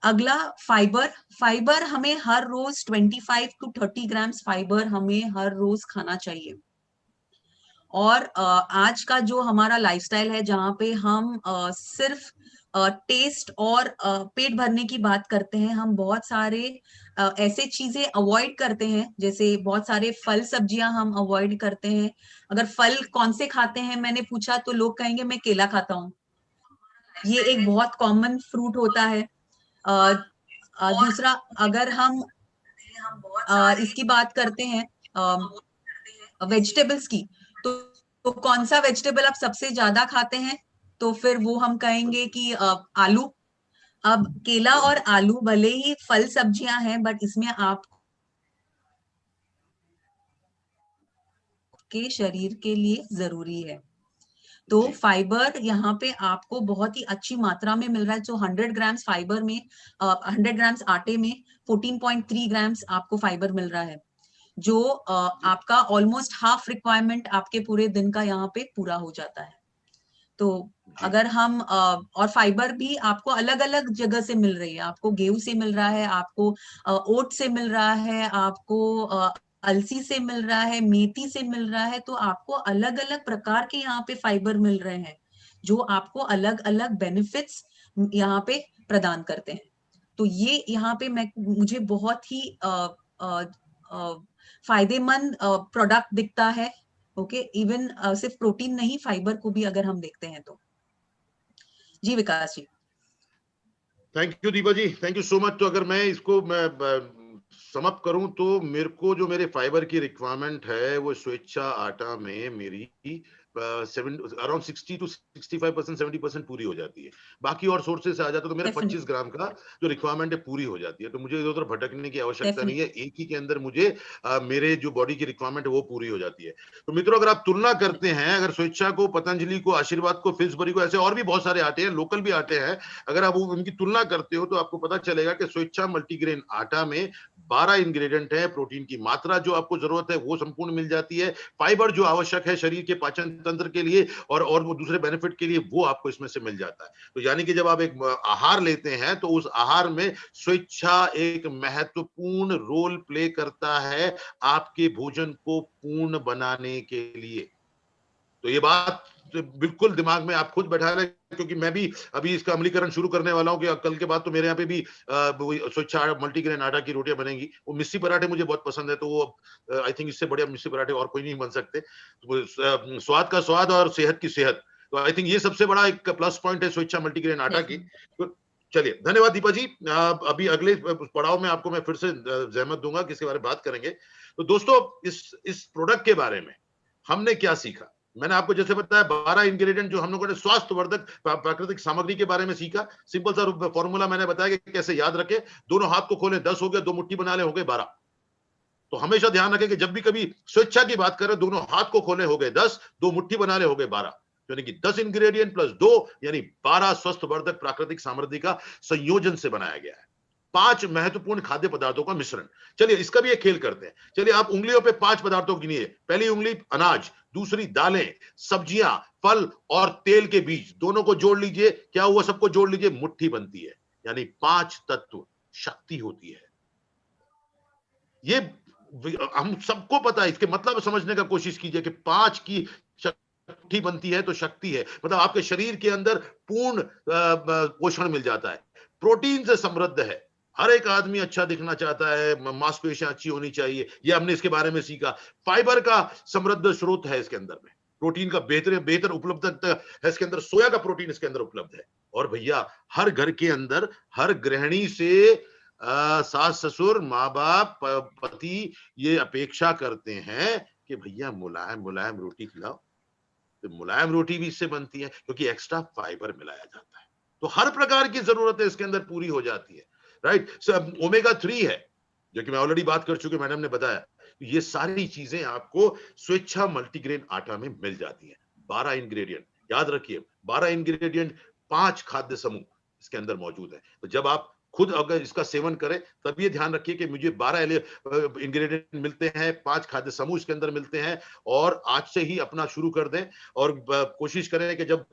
अगला फाइबर हमें हर रोज 25 to 30 ग्राम्स फाइबर हमें हर रोज खाना चाहिए। और आज का जो हमारा लाइफस्टाइल है जहाँ पे हम सिर्फ टेस्ट और पेट भरने की बात करते हैं, हम बहुत सारे ऐसे चीजें अवॉइड करते हैं, जैसे बहुत सारे फल सब्जियां हम अवॉइड करते हैं। अगर फल कौन से खाते हैं मैंने पूछा तो लोग कहेंगे मैं केला खाता हूँ, ये एक बहुत कॉमन फ्रूट होता है। दूसरा, अगर हम इसकी बात करते हैं वेजिटेबल्स की, तो कौन सा वेजिटेबल आप सबसे ज्यादा खाते हैं, तो फिर वो हम कहेंगे कि आलू। अब केला और आलू भले ही फल सब्जियां हैं, बट इसमें आप के शरीर के लिए जरूरी है। तो फाइबर यहाँ पे आपको बहुत ही अच्छी मात्रा में मिल रहा है। जो 100 ग्राम्स फाइबर में 100 ग्राम्स आटे में 14.3 ग्राम्स आपको फाइबर मिल रहा है, जो आपका ऑलमोस्ट हाफ रिक्वायरमेंट आपके पूरे दिन का यहाँ पे पूरा हो जाता है। तो अगर हम और फाइबर भी आपको अलग अलग जगह से मिल रही है, आपको गेहूं से मिल रहा है, आपको ओट से मिल रहा है, आपको अलसी से मिल रहा है, मेथी से मिल रहा है। तो आपको अलग अलग प्रकार के यहाँ पे फाइबर मिल रहे हैं, जो आपको अलग अलग बेनिफिट्स यहाँ पे प्रदान करते हैं। तो ये यहाँ पे मुझे बहुत ही फायदेमंद प्रोडक्ट दिखता है। ओके, इवन सिर्फ प्रोटीन नहीं, फाइबर को भी अगर हम देखते हैं तो। जी Vikas ji.
Thank you Deepa ji, thank you so much. तो अगर मैं इसको समाप्त करूं तो मेरे को जो मेरे फाइबर की रिक्वायरमेंट है वो स्वेच्छा आटा में मेरी अराउंड 60 to 65%, 70% पूरी हो जाती है। बाकी और सोर्सेज से आ जाता है तो मेरे 25 ग्राम का जो रिक्वायरमेंट है पूरी हो जाती है। तो मुझे इधर उधर भटकने की आवश्यकता नहीं है, एक ही के अंदर मुझे मेरे जो बॉडी की रिक्वायरमेंट है वो पूरी हो जाती है। तो मित्रों, अगर आप तुलना करते हैं, अगर स्वेच्छा को, पतंजलि को, आशीर्वाद को, फिल्सबरी को, ऐसे और भी बहुत सारे आटे हैं, लोकल भी आटे हैं, अगर आप उनकी तुलना करते हो तो आपको पता चलेगा कि स्वेच्छा मल्टीग्रेन आटा में 12 इंग्रेडिएंट है। प्रोटीन की मात्रा जो आपको जरूरत है वो संपूर्ण मिल जाती है। फाइबर जो आवश्यक है शरीर के पाचन तंत्र के लिए और वो दूसरे बेनिफिट के लिए, वो आपको इसमें से मिल जाता है। तो यानी कि जब आप एक आहार लेते हैं तो उस आहार में स्वेच्छा एक महत्वपूर्ण रोल प्ले करता है आपके भोजन को पूर्ण बनाने के लिए। तो ये बात बिल्कुल दिमाग में आप खुद बैठा लें, क्योंकि मैं भी अभी इसका अमलीकरण शुरू करने वाला हूं कि कल के बाद तो मेरे यहाँ पे भी स्वेच्छा मल्टीग्रेन आटा की रोटियां बनेंगी। वो मिस्सी पराठे मुझे बहुत पसंद है, तो वो आई थिंक इससे बढ़िया मिस्सी पराठे और कोई नहीं बन सकते। तो स्वाद का स्वाद और सेहत की सेहत, तो आई थिंक ये सबसे बड़ा एक प्लस पॉइंट है स्वेच्छा मल्टीग्रेन आटा की। तो चलिए, धन्यवाद दीपा जी। अभी अगले पड़ाव में आपको मैं फिर से जहमत दूंगा किसके बारे में बात करेंगे। तो दोस्तों, इस प्रोडक्ट के बारे में हमने क्या सीखा? मैंने आपको जैसे बताया 12 इंग्रेडिएंट जो हम लोगों ने स्वास्थ्यवर्धक प्राकृतिक सामग्री के बारे में सीखा। सिंपल सा फॉर्मूला मैंने बताया कि कैसे याद रखें। दोनों हाथ को खोलें, 10 हो गए, 2 मुट्ठी बना ले, हो गए 12। तो हमेशा ध्यान रखें कि जब भी कभी स्वेच्छा की बात करें, दोनों हाथ को खोले, हो गए 10, 2 मुट्ठी बना ले, हो गए 12। यानी कि 10 इंग्रेडिएंट प्लस 2 यानी 12 स्वस्थवर्धक प्राकृतिक सामग्री का संयोजन से बनाया गया है। 5 महत्वपूर्ण खाद्य पदार्थों का मिश्रण। चलिए इसका भी एक खेल करते हैं। चलिए आप उंगलियों पे 5 पदार्थों की गिनिए। पहली उंगली अनाज, दूसरी दालें, सब्जियां, फल और तेल के बीज, दोनों को जोड़ लीजिए। क्या हुआ? सबको जोड़ लीजिए, मुट्ठी बनती है। यानी 5 तत्व शक्ति होती है। ये हम सबको पता है, इसके मतलब समझने का कोशिश कीजिए कि 5 की शक्ति बनती है तो शक्ति है, मतलब आपके शरीर के अंदर पूर्ण पोषण मिल जाता है। प्रोटीन से समृद्ध है। हर एक आदमी अच्छा दिखना चाहता है, मांसपेशियां अच्छी होनी चाहिए, ये हमने इसके बारे में सीखा। फाइबर का समृद्ध स्रोत है इसके अंदर में। प्रोटीन का बेहतर उपलब्धता है इसके अंदर। सोया का प्रोटीन इसके अंदर उपलब्ध है। और भैया, हर घर के अंदर हर गृहिणी से सास ससुर, माँ बाप, पति ये अपेक्षा करते हैं कि भैया मुलायम मुलायम रोटी खिलाओ। तो मुलायम रोटी भी इससे बनती है क्योंकि एक्स्ट्रा फाइबर मिलाया जाता है। तो हर प्रकार की जरूरतें इसके अंदर पूरी हो जाती है। राइट, ओमेगा 3 है जो कि मैं ऑलरेडी बात कर चुके, मैडम ने बताया। ये सारी चीजें आपको स्वेच्छा मल्टीग्रेन आटा में मिल जाती है। 12 इंग्रेडिएंट याद रखिए, 12 इंग्रेडिएंट, 5 खाद्य समूह इसके अंदर मौजूद है। तो जब आप खुद अगर इसका सेवन करें तब ये ध्यान रखिए कि मुझे 12 इंग्रेडिएंट मिलते हैं, 5 खाद्य समूह इसके अंदर मिलते हैं। और आज से ही अपना शुरू कर दें और कोशिश करें कि जब,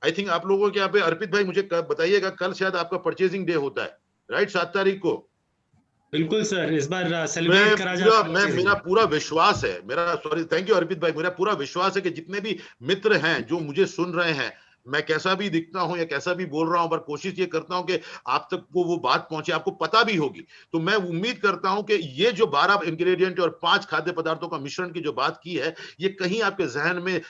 आई थिंक आप लोगों के यहाँ पे अर्पित भाई मुझे बताइएगा, कल शायद आपका परचेजिंग डे होता है, राइट, 7 तारीख को।
बिल्कुल सर, इस बार सेलिब्रेट करा जाता है।
मेरा पूरा विश्वास है, थैंक यू अर्पित भाई, मेरा पूरा विश्वास है कि जितने भी मित्र हैं जो मुझे सुन रहे हैं, मैं कैसा भी दिखता हूं या कैसा भी बोल रहा हूं, पर कोशिश ये करता हूं कि आप तक वो बात पहुंचे, आपको पता भी होगी। तो मैं उम्मीद करता हूं कि ये जो 12 इंग्रेडिएंट और 5 खाद्य पदार्थों का मिश्रण की जो बात की है, ये कहीं आपके जहन में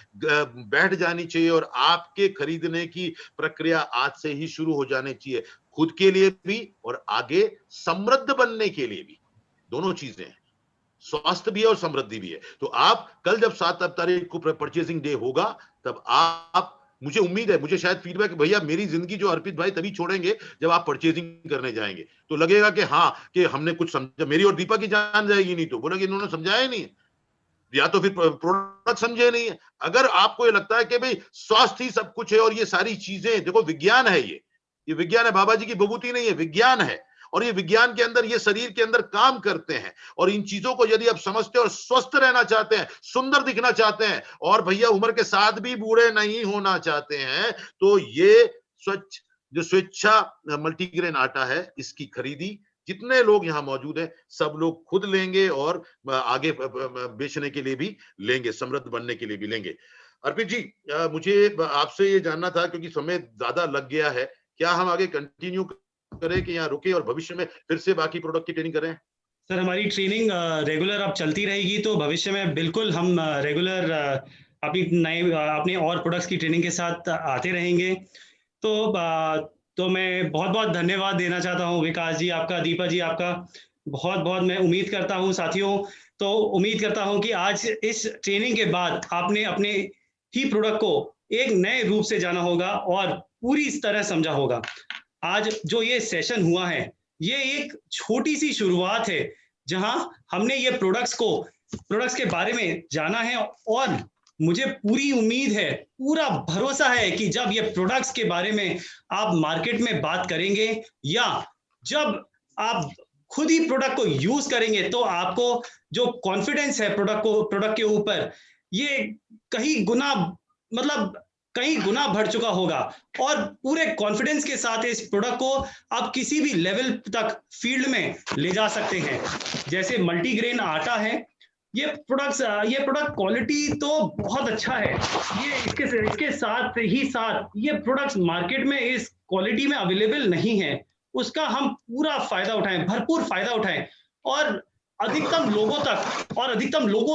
बैठ जानी चाहिए और आपके खरीदने की प्रक्रिया आज से ही शुरू हो जानी चाहिए, खुद के लिए भी और आगे समृद्ध बनने के लिए भी। दोनों चीजें हैं, स्वास्थ्य भी है और समृद्धि भी है। तो आप कल जब 7 तारीख को परचेजिंग डे होगा, तब आप, मुझे उम्मीद है, मुझे शायद फीडबैक, भैया मेरी जिंदगी जो अर्पित भाई तभी छोड़ेंगे जब आप परचेजिंग करने जाएंगे, तो लगेगा कि हाँ, कि हमने कुछ समझा, मेरी और दीपा की जान जाएगी। नहीं तो बोलेंगे इन्होंने समझाया ही नहीं है, या तो फिर प्रोडक्ट समझे नहीं है। अगर आपको ये लगता है कि भाई स्वास्थ्य ही सब कुछ है और ये सारी चीजें, देखो विज्ञान है, ये विज्ञान है, बाबा जी की बबूती नहीं है, विज्ञान है। और ये विज्ञान के अंदर, ये शरीर के अंदर काम करते हैं। और इन चीजों को यदि आप समझते हैं और स्वस्थ रहना चाहते हैं, सुंदर दिखना चाहते हैं, और भैया उम्र के साथ भी बूढ़े नहीं होना चाहते हैं, तो ये स्वच्छ जो स्वेच्छा मल्टीग्रेन आटा है, इसकी खरीदी जितने लोग यहाँ मौजूद हैं सब लोग खुद लेंगे और आगे बेचने के लिए भी लेंगे, समृद्ध बनने के लिए भी लेंगे। अर्पित जी, मुझे आपसे ये जानना था, क्योंकि समय ज्यादा लग गया है, क्या हम आगे कंटिन्यू करें कि यहाँ रुके और भविष्य में फिर से बाकी प्रोडक्ट की ट्रेनिंग करें?
सर, हमारी ट्रेनिंग रेगुलर अब चलती रहेगी, तो भविष्य में बिल्कुल हम रेगुलर अपने और प्रोडक्ट्स की ट्रेनिंग के साथ आते रहेंगे। तो मैं बहुत बहुत धन्यवाद देना चाहता हूँ विकास जी आपका, दीपा जी आपका, बहुत बहुत मैं उम्मीद करता हूँ साथियों, तो उम्मीद करता हूँ कि आज इस ट्रेनिंग के बाद आपने अपने ही प्रोडक्ट को एक नए रूप से जाना होगा और पूरी तरह समझा होगा। आज जो ये सेशन हुआ है, ये एक छोटी सी शुरुआत है, जहां हमने ये प्रोडक्ट्स के बारे में जाना है, और मुझे पूरी उम्मीद है, पूरा भरोसा है कि जब ये प्रोडक्ट्स के बारे में आप मार्केट में बात करेंगे या जब आप खुद ही प्रोडक्ट को यूज करेंगे, तो आपको जो कॉन्फिडेंस है प्रोडक्ट के ऊपर, ये कहीं गुना बढ़ चुका होगा, और पूरे कॉन्फिडेंस के साथ इस प्रोडक्ट को आप किसी भी लेवल तक फील्ड में ले जा सकते हैं। जैसे मल्टीग्रेन आटा है, ये प्रोडक्ट क्वालिटी तो बहुत अच्छा है, ये इसके साथ ये प्रोडक्ट्स मार्केट में इस क्वालिटी में अवेलेबल नहीं है, उसका हम पूरा फायदा उठाएं, भरपूर फायदा उठाएं, और अधिकतम लोगों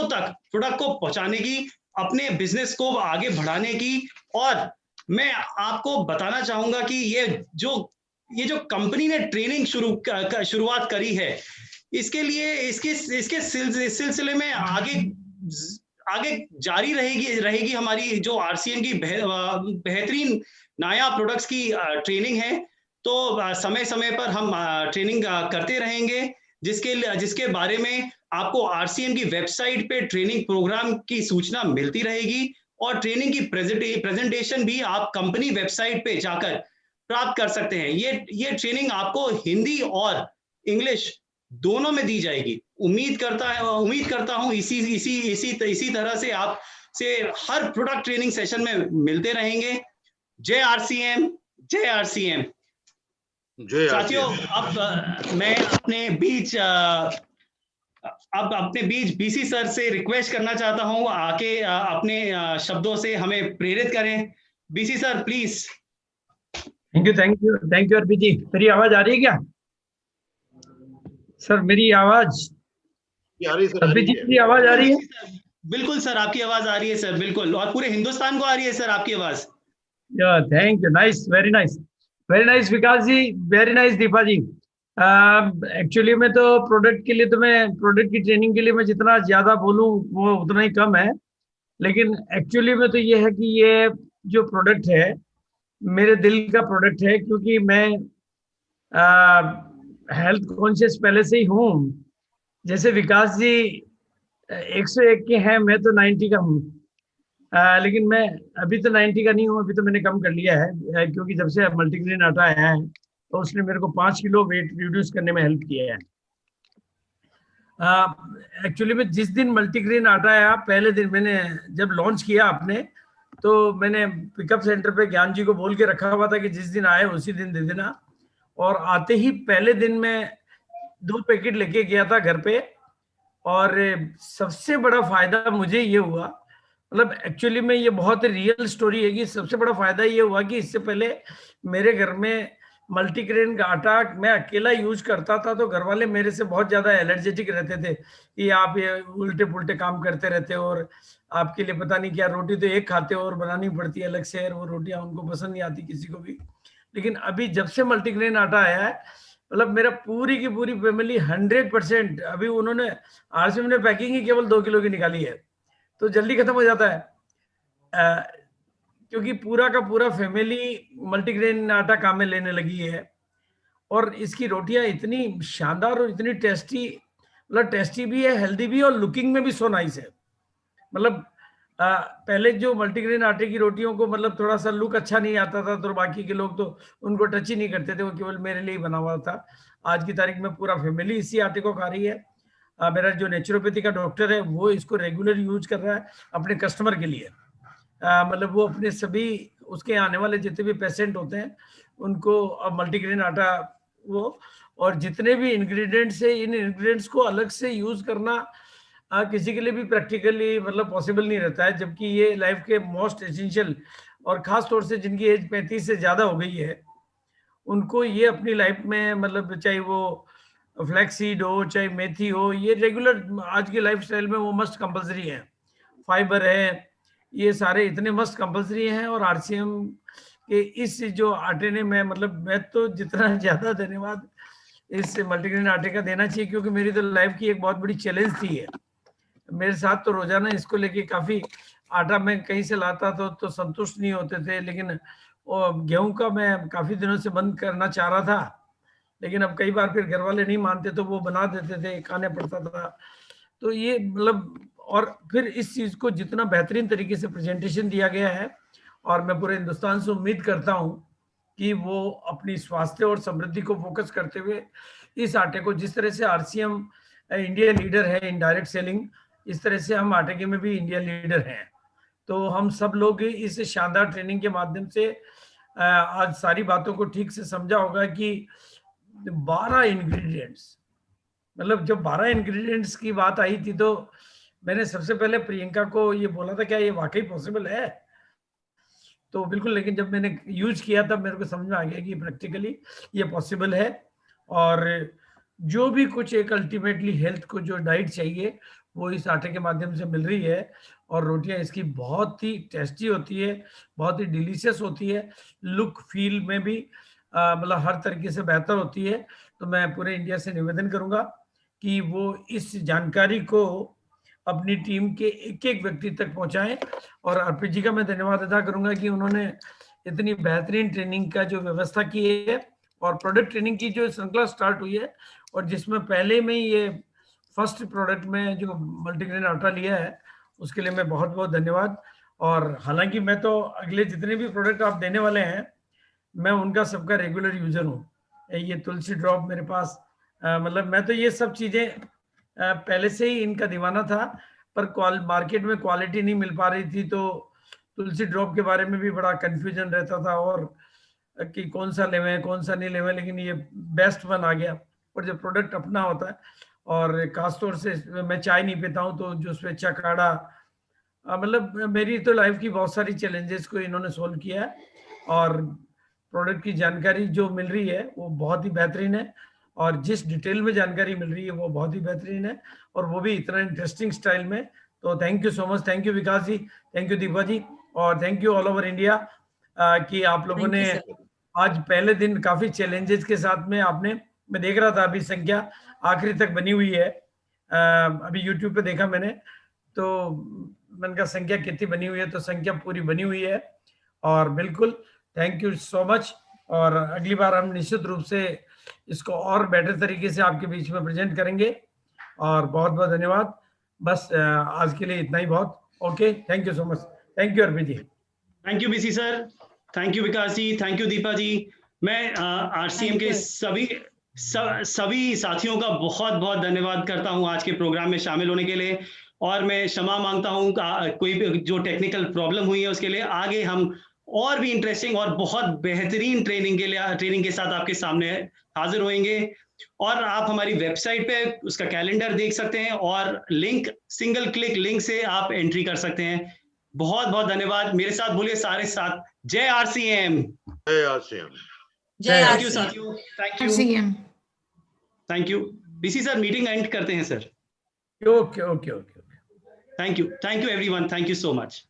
तक प्रोडक्ट को पहुंचाने की, अपने बिजनेस को आगे बढ़ाने की। और मैं आपको बताना चाहूंगा कि ये जो कंपनी ने ट्रेनिंग शुरुआत करी है, इसके सिलसिले में आगे जारी रहेगी हमारी जो आरसीएम की बेहतरीन नया प्रोडक्ट्स की ट्रेनिंग है। तो समय समय पर हम ट्रेनिंग करते रहेंगे, जिसके बारे में आपको आरसीएम की वेबसाइट पे ट्रेनिंग प्रोग्राम की सूचना मिलती रहेगी, और ट्रेनिंग की प्रेजेंटेशन भी आप कंपनी वेबसाइट पे जाकर प्राप्त कर सकते हैं। ये ट्रेनिंग आपको हिंदी और इंग्लिश दोनों में दी जाएगी। उम्मीद करता हूं इसी तरह से आपसे हर प्रोडक्ट ट्रेनिंग सेशन में मिलते रहेंगे। जय आरसीएम, जय आरसीएम। साथियों, अब मैं अपने बीच बीसी सर से रिक्वेस्ट करना चाहता हूं, आके अपने शब्दों से हमें प्रेरित करें। BC sir, please.
Thank you Arpit ji. मेरी आवाज आ रही है क्या सर? मेरी आवाज अर्पित जी, मेरी आवाज आ रही है?
बिल्कुल सर, आपकी आवाज आ रही है सर, बिल्कुल, और पूरे हिंदुस्तान को आ रही है सर आपकी आवाज।
Thank you, nice, very nice Vikas ji, very nice Deepa ji. Actually में तो प्रोडक्ट की ट्रेनिंग के लिए मैं जितना ज्यादा बोलूं वो उतना ही कम है, लेकिन एक्चुअली में तो ये है कि ये जो प्रोडक्ट है मेरे दिल का प्रोडक्ट है, क्योंकि मैं हेल्थ कॉन्शियस पहले से ही हूँ। जैसे विकास जी 101 के हैं, मैं तो 90 का हूँ, लेकिन मैं अभी तो 90 का नहीं हूँ, अभी तो मैंने कम कर लिया है, क्योंकि जब से मल्टीग्रेन आटा आया है तो उसने मेरे को 5 किलो वेट रिड्यूस करने में हेल्प किया है। एक्चुअली में जिस दिन मल्टीग्रेन आटा आया, पहले दिन मैंने जब लॉन्च किया आपने, तो मैंने पिकअप सेंटर पे ज्ञान जी को बोल के रखा हुआ था कि जिस दिन आए उसी दिन दे देना, और आते ही पहले दिन मैं 2 पैकेट लेके गया था घर पे। और सबसे बड़ा फायदा मुझे ये हुआ, मतलब एक्चुअली में ये बहुत रियल स्टोरी है कि सबसे बड़ा फायदा ये हुआ कि इससे पहले मेरे घर में मल्टीग्रेन का आटा मैं अकेला यूज करता था, तो घर वाले मेरे से बहुत ज्यादा एलर्जेटिक रहते थे कि आप ये उल्टे पुल्टे काम करते रहते हो और आपके लिए पता नहीं क्या, रोटी तो एक खाते हो और बनानी पड़ती है अलग से, और वो रोटियां उनको पसंद नहीं आती किसी को भी। लेकिन अभी जब से मल्टीग्रेन आटा आया है, मतलब मेरा पूरी की पूरी फैमिली 100%, अभी उन्होंने आरसीएम ने पैकिंग ही केवल 2 किलो की निकाली है, तो जल्दी खत्म हो जाता है क्योंकि पूरा का पूरा फैमिली मल्टीग्रेन आटा काम में लेने लगी है। और इसकी रोटियां इतनी शानदार और इतनी टेस्टी, मतलब टेस्टी भी है, हेल्दी भी है, और लुकिंग में भी सो नाइस है। मतलब पहले जो मल्टीग्रेन आटे की रोटियों को मतलब थोड़ा सा लुक अच्छा नहीं आता था, तो बाकी के लोग तो उनको टच ही नहीं करते थे, वो केवल मेरे लिए ही बना हुआ था। आज की तारीख में पूरा फैमिली इसी आटे को खा रही है। मेरा जो नेचुरोपैथी का डॉक्टर है वो इसको रेगुलर यूज कर रहा है अपने कस्टमर के लिए। मतलब वो अपने सभी उसके आने वाले जितने भी पेशेंट होते हैं उनको मल्टीग्रेन आटा वो, और जितने भी इंग्रेडिएंट्स है, इन इंग्रेडिएंट्स को अलग से यूज करना किसी के लिए भी प्रैक्टिकली मतलब पॉसिबल नहीं रहता है, जबकि ये लाइफ के मोस्ट एसेंशियल, और खास तौर से जिनकी एज 35 से ज्यादा हो गई है उनको ये अपनी लाइफ में, मतलब चाहे वो फ्लैक्सीड हो चाहे मेथी हो, ये रेगुलर आज की लाइफस्टाइल में वो मस्ट कंपलसरी है। फाइबर है, ये सारे इतने मस्त कंपलसरी हैं। और आरसीएम के इस जो आटे ने, मैं तो जितना ज्यादा धन्यवाद इस मल्टीग्रेन आटे का देना चाहिए, क्योंकि मेरी तो लाइफ की एक बहुत बड़ी चैलेंज थी है। मेरे साथ तो रोजाना इसको लेके काफी आटा मैं कहीं से लाता तो संतुष्ट नहीं होते थे, लेकिन गेहूं का मैं काफी दिनों से बंद करना चाह रहा था, लेकिन अब कई बार फिर घर वाले नहीं मानते तो वो बना देते थे, खाने पड़ता था। तो ये मतलब, और फिर इस चीज को जितना बेहतरीन तरीके से प्रेजेंटेशन दिया गया है, और मैं पूरे हिंदुस्तान से उम्मीद करता हूं कि वो अपनी स्वास्थ्य और समृद्धि को फोकस करते हुए इस आटे को, जिस तरह से आरसीएम इंडिया लीडर है इन डायरेक्ट सेलिंग, इस तरह से हम आटे के में भी इंडिया लीडर हैं। तो हम सब लोग इस शानदार ट्रेनिंग के माध्यम से आज सारी बातों को ठीक से समझा होगा कि 12 इंग्रेडिएंट्स, मतलब जब 12 इंग्रेडिएंट्स की बात आई थी तो मैंने सबसे पहले प्रियंका को ये बोला था क्या ये वाकई पॉसिबल है, तो बिल्कुल, लेकिन जब मैंने यूज किया तब मेरे को समझ में आ गया कि प्रैक्टिकली ये पॉसिबल है। और जो भी कुछ एक अल्टीमेटली हेल्थ को जो डाइट चाहिए वो इस आटे के माध्यम से मिल रही है। और रोटियां इसकी बहुत ही टेस्टी होती है, बहुत ही डिलीशियस होती है, लुक फील में भी मतलब हर तरीके से बेहतर होती है। तो मैं पूरे इंडिया से निवेदन करूंगा कि वो इस जानकारी को अपनी टीम के एक एक व्यक्ति तक पहुंचाएं। और अर्पित जी का मैं धन्यवाद अदा करूंगा कि उन्होंने इतनी बेहतरीन ट्रेनिंग का जो व्यवस्था की है, और प्रोडक्ट ट्रेनिंग की जो श्रृंखला स्टार्ट हुई है, और जिसमें पहले में ये फर्स्ट प्रोडक्ट में जो मल्टीग्रेन आटा लिया है उसके लिए मैं बहुत बहुत धन्यवाद। और हालांकि मैं तो अगले जितने भी प्रोडक्ट आप देने वाले हैं मैं उनका सबका रेगुलर यूजर हूँ। ये तुलसी ड्रॉप मेरे पास, मतलब मैं तो ये सब चीजें पहले से ही इनका दीवाना था, पर मार्केट में क्वालिटी नहीं मिल पा रही थी, तो तुलसी ड्रॉप के बारे में भी बड़ा कंफ्यूजन रहता था और कि कौन सा लेवें कौन सा नहीं लेवें, लेकिन ये बेस्ट वन आ गया। और जब प्रोडक्ट अपना होता है, और खासतौर से मैं चाय नहीं पीता हूँ, तो जो स्वेच्छा काढ़ा, मतलब मेरी तो लाइफ की बहुत सारी चैलेंजेस को इन्होंने सोल्व किया है। और प्रोडक्ट की जानकारी जो मिल रही है वो बहुत ही बेहतरीन है, और जिस डिटेल में जानकारी मिल रही है वो बहुत ही बेहतरीन है, और वो भी इतना इंटरेस्टिंग स्टाइल में। तो thank you so much, thank you Vikas ji, thank you Deepa ji, और thank you all over India कि आप लोगों ने आज पहले दिन काफी चैलेंजेस के साथ में आपने, मैं देख रहा था अभी संख्या आखिरी तक बनी हुई है, अभी यूट्यूब पे देखा मैंने, तो मैंने कहा संख्या कितनी बनी हुई है, तो संख्या पूरी बनी हुई है। और बिल्कुल थैंक यू सो मच, और अगली बार हम निश्चित रूप से इसको और बेटर तरीके से आपके बीच में प्रेजेंट करेंगे। और बहुत बहुत धन्यवाद, बस आज के लिए इतना ही बहुत। Okay, thank you so much, thank you Arpit ji.
Thank you BC sir, thank you Vikas ji, thank you Deepa ji. मैं आरसीएम के सभी साथियों का बहुत बहुत धन्यवाद करता हूं आज के प्रोग्राम में शामिल होने के लिए, और मैं क्षमा मांगता हूं कोई भी जो टेक्निकल प्रॉब्लम हुई है उसके लिए। आगे हम और भी इंटरेस्टिंग और बहुत बेहतरीन ट्रेनिंग के साथ आपके सामने हाजिर होंगे। और आप हमारी वेबसाइट पे उसका कैलेंडर देख सकते हैं, और लिंक, सिंगल क्लिक लिंक से आप एंट्री कर सकते हैं। बहुत बहुत धन्यवाद। मेरे साथ बोलिए सारे साथ, जय RCM।
जय RCM।
जय
थैंक यू
RCM।
साथियों, thank you. DC sir meeting and करते हैं sir.
Okay okay okay.
Thank you everyone, thank you so much.